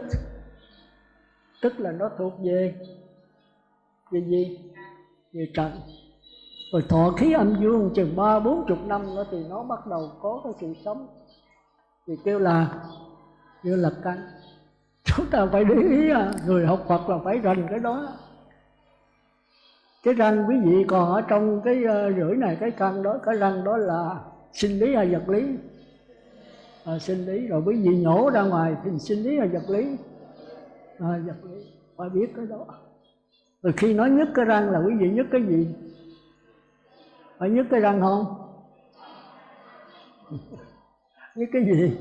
Tức là nó thuộc về gì? Về trần. Rồi thọ khí âm dương chừng 30-40 năm nữa thì nó bắt đầu có cái sự sống, thì kêu là căn. Chúng ta phải để ý, người học Phật là phải rành cái đó. Cái răng quý vị còn ở trong cái rưỡi này, cái căn đó, cái răng đó là sinh lý hay vật lý? Sinh lý. Rồi quý vị nhổ ra ngoài thì sinh lý hay vật lý? Vật lý. Phải biết cái đó. Rồi khi nói nhức cái răng là quý vị nhức cái gì? Phải nhức cái răng không? Nhức cái gì?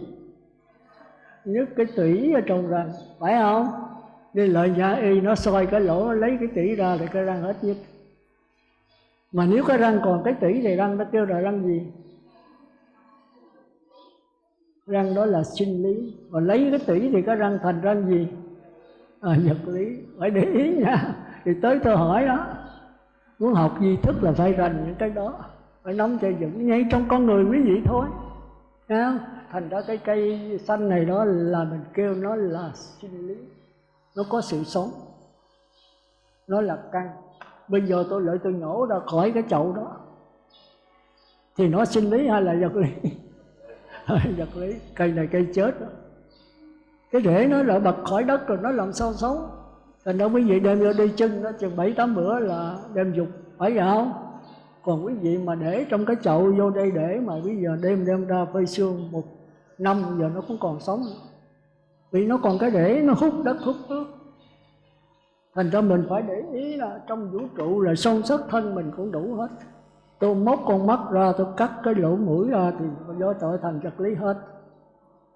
Nhức cái tủy ở trong răng, phải không? Đi lợi nhà y nó soi cái lỗ, nó lấy cái tủy ra thì cái răng hết nhức. Mà nếu cái răng còn cái tủy thì răng nó kêu là răng gì? Răng đó là sinh lý. Còn lấy cái tủy thì cái răng thành răng gì? Vật lý. Phải để ý nha. Thì tới tôi hỏi đó, muốn học di thức là phải rành những cái đó, phải nắm cho vững, ngay trong con người quý vị thôi. Thành ra cái cây xanh này đó là mình kêu nó là sinh lý, nó có sự sống, nó là căn. Bây giờ tôi lại tôi nhổ ra khỏi cái chậu đó thì nó sinh lý hay là vật lý? Vật lý. Cây này cây chết đó, cái rễ nó lại bật khỏi đất rồi nó làm sao sống. Thành ra quý vị đem vô đi chân nó chừng 7-8 bữa là đem dục, phải vậy không? Còn quý vị mà để trong cái chậu vô đây để mà bây giờ đem ra phơi sương 1 năm giờ nó cũng còn sống, vì nó còn cái rễ nó hút đất hút nước. Thành ra mình phải để ý là trong vũ trụ là son sắt thân mình cũng đủ hết. Tôi móc con mắt ra, tôi cắt cái lỗ mũi ra thì do trở thành vật lý hết.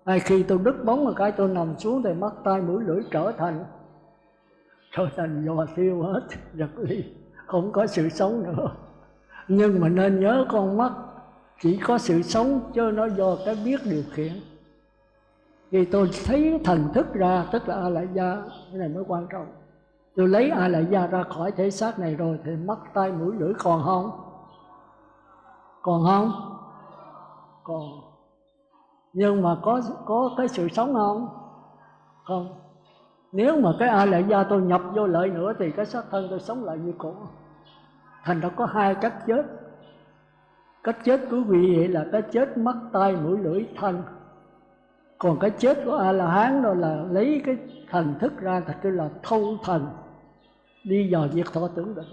Hay khi tôi đứt bóng một cái tôi nằm xuống thì mắt tai mũi lưỡi trở thành giò thiêu hết, vật lý, không có sự sống nữa. Nhưng mà nên nhớ con mắt chỉ có sự sống chứ nó do cái biết điều khiển. Khi tôi thấy thần thức ra, tức là A Lại Gia, cái này mới quan trọng. Tôi lấy A Lại Gia ra khỏi thể xác này rồi thì mắt tai mũi lưỡi còn không? Còn không? Còn. Nhưng mà có cái sự sống không? Không. Nếu mà cái A lại gia tôi nhập vô lại nữa thì cái xác thân tôi sống lại như cũ. Thành ra có hai cách chết. Cách chết của quý vị là cái chết mắt tai mũi lưỡi thân. Còn cái chết của A La Hán đó là lấy cái thần thức ra, thật là thâu thần, đi vào diệt thọ tưởng định.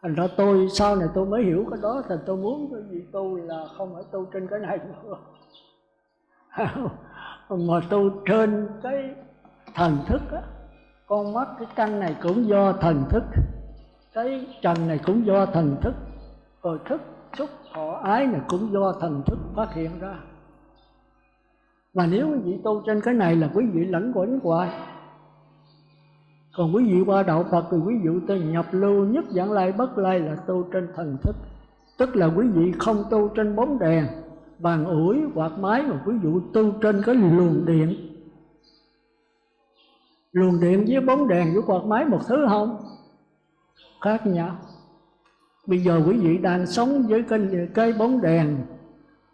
Thành ra tôi sau này tôi mới hiểu cái đó, thành tôi muốn cái gì tu là không phải tu trên cái này nữa, mà tu trên cái thần thức á. Con mắt cái căn này cũng do thần thức, cái trần này cũng do thần thức, rồi thức xúc thọ ái này cũng do thần thức phát hiện ra. Mà nếu quý vị tu trên cái này là quý vị lãnh quẩn hoài. Còn quý vị qua đạo Phật thì quý vị tu nhập lưu nhất vãng lai bất lai là tu trên thần thức. Tức là quý vị không tu trên bóng đèn, bàn ủi, quạt máy, mà quý vị tu trên cái luồng điện. Luồng điện với bóng đèn với quạt máy một thứ không? Khác nhau. Bây giờ quý vị đang sống với cái bóng đèn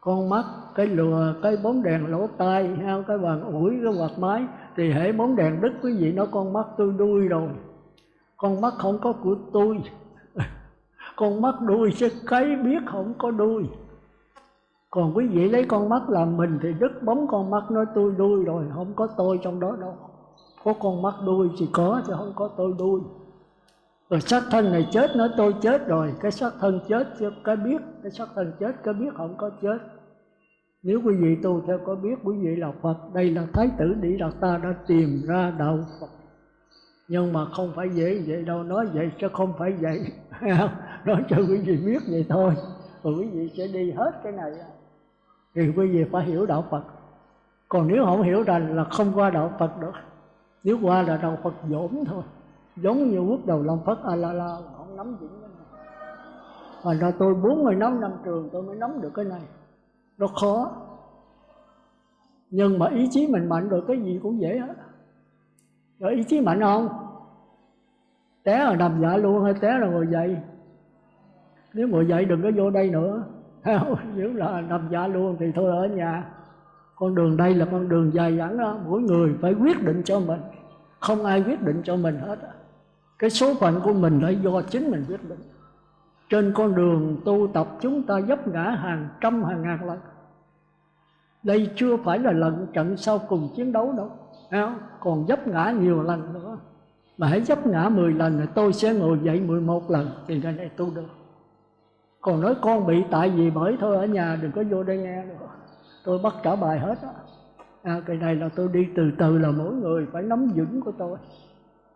con mắt, cái lùa, cái bóng đèn lỗ tai, cái bàn ủi, cái quạt máy, thì hễ bóng đèn đứt quý vị nói con mắt tôi đuôi rồi. Con mắt không có của tôi. Con mắt đuôi chứ cái biết không có đuôi. Còn quý vị lấy con mắt làm mình thì đứt bóng con mắt nói tôi đuôi rồi, không có tôi trong đó đâu. Có con mắt đuôi thì có, chứ không có tôi đuôi. Rồi xác thân này chết nói tôi chết rồi, cái xác thân chết chứ cái biết, cái xác thân chết cái biết không có chết. Nếu quý vị tu theo có biết quý vị là Phật, đây là Thái tử Địa Đạt Ta đã tìm ra đạo Phật. Nhưng mà không phải dễ vậy đâu, nói vậy chứ không phải vậy. Nói cho quý vị biết vậy thôi, rồi quý vị sẽ đi hết cái này. Thì quý vị phải hiểu đạo Phật. Còn nếu không hiểu rằng là không qua đạo Phật được. Nếu qua là đạo Phật dỗm thôi. Giống như quốc đầu Long Phất A-la-la, không nắm vững cái này. Thành ra tôi 45 năm trường tôi mới nắm được cái này. Nó khó. Nhưng mà ý chí mình mạnh rồi cái gì cũng dễ hết. Rồi ý chí mạnh không? Té là nằm dạ luôn hay té là ngồi dậy? Nếu ngồi dậy đừng có vô đây nữa. Nếu là nằm dạ luôn thì thôi ở nhà. Con đường đây là con đường dài dẳng đó. Mỗi người phải quyết định cho mình. Không ai quyết định cho mình hết. Cái số phận của mình là do chính mình quyết định. Trên con đường tu tập chúng ta vấp ngã hàng trăm hàng ngàn lần. Đây chưa phải là lần trận sau cùng chiến đấu đâu, còn vấp ngã nhiều lần nữa. Mà hãy vấp ngã 10 lần thì tôi sẽ ngồi dậy 11 lần thì cái này tu được. Còn nói con bị tại vì bởi thôi ở nhà đừng có vô đây nghe nữa. Tôi bắt trả bài hết á. Cái này là tôi đi từ từ, là mỗi người phải nắm vững của tôi.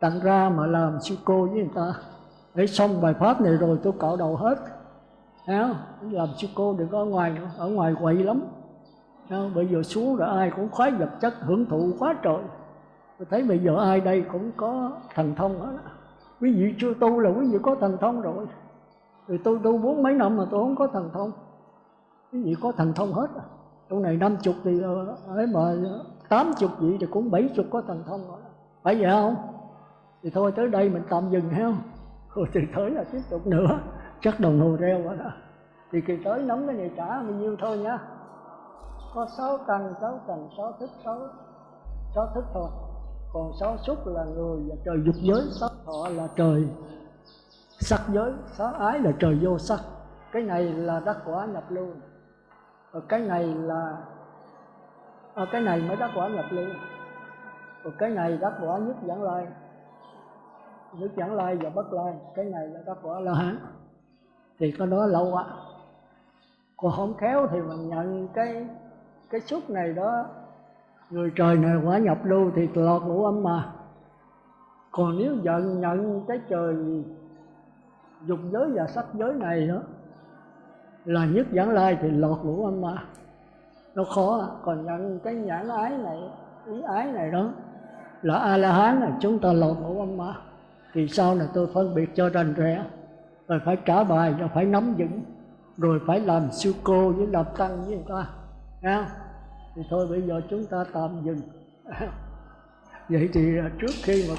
Tặng ra mà làm sư cô với người ta. Để xong bài pháp này rồi tôi cạo đầu hết. Làm sư cô đừng có ở ngoài quậy lắm. Bây giờ xuống rồi ai cũng khoái vật chất hưởng thụ quá trời. Tôi thấy bây giờ ai đây cũng có thần thông hết. Quý vị chưa tu là quý vị có thần thông rồi. Rồi tôi tu 40 mấy năm mà tôi không có thần thông. Quý vị có thần thông hết. Trong này 50 thì ấy mà 80 vị thì cũng 70 có thần thông rồi. Phải vậy không? Thì thôi tới đây mình tạm dừng hay không? Rồi thì tới là tiếp tục nữa. Chắc đồng hồ reo rồi đó. Thì kỳ tới nắm cái này trả bao nhiêu thôi nha. Có 6 căn, 6 trần, 6 thức, 6 thức thôi. Còn 6 xúc là người và trời dục giới, 6 thọ là trời sắc giới, 6 ái là trời vô sắc. Cái này là đắc quả nhập lưu. Rồi cái này là cái này mới đắc quả nhập lưu. Rồi cái này đắc quả nhất vãng lai. Nhất vãng lai và bất lai. Cái này là đắc quả La Hán. Thì cái đó lâu ạ. Còn không khéo thì mình nhận cái xúc này đó, người trời này quả nhập lưu thì lọt ngũ âm mà. Còn nếu nhận cái trời dục giới và sắc giới này đó là nhất vãng lai thì lọt ngũ âm mà. Nó khó. Còn nhận cái nhãn ái này, ý ái này đó là A-la-hán là chúng ta lọt ngũ âm mà. Thì sau này tôi phân biệt cho rành rẽ. Rồi phải trả bài, rồi phải nắm vững. Rồi phải làm sư cô với làm tăng với người ta. Thì thôi bây giờ chúng ta tạm dừng. Vậy thì trước khi mà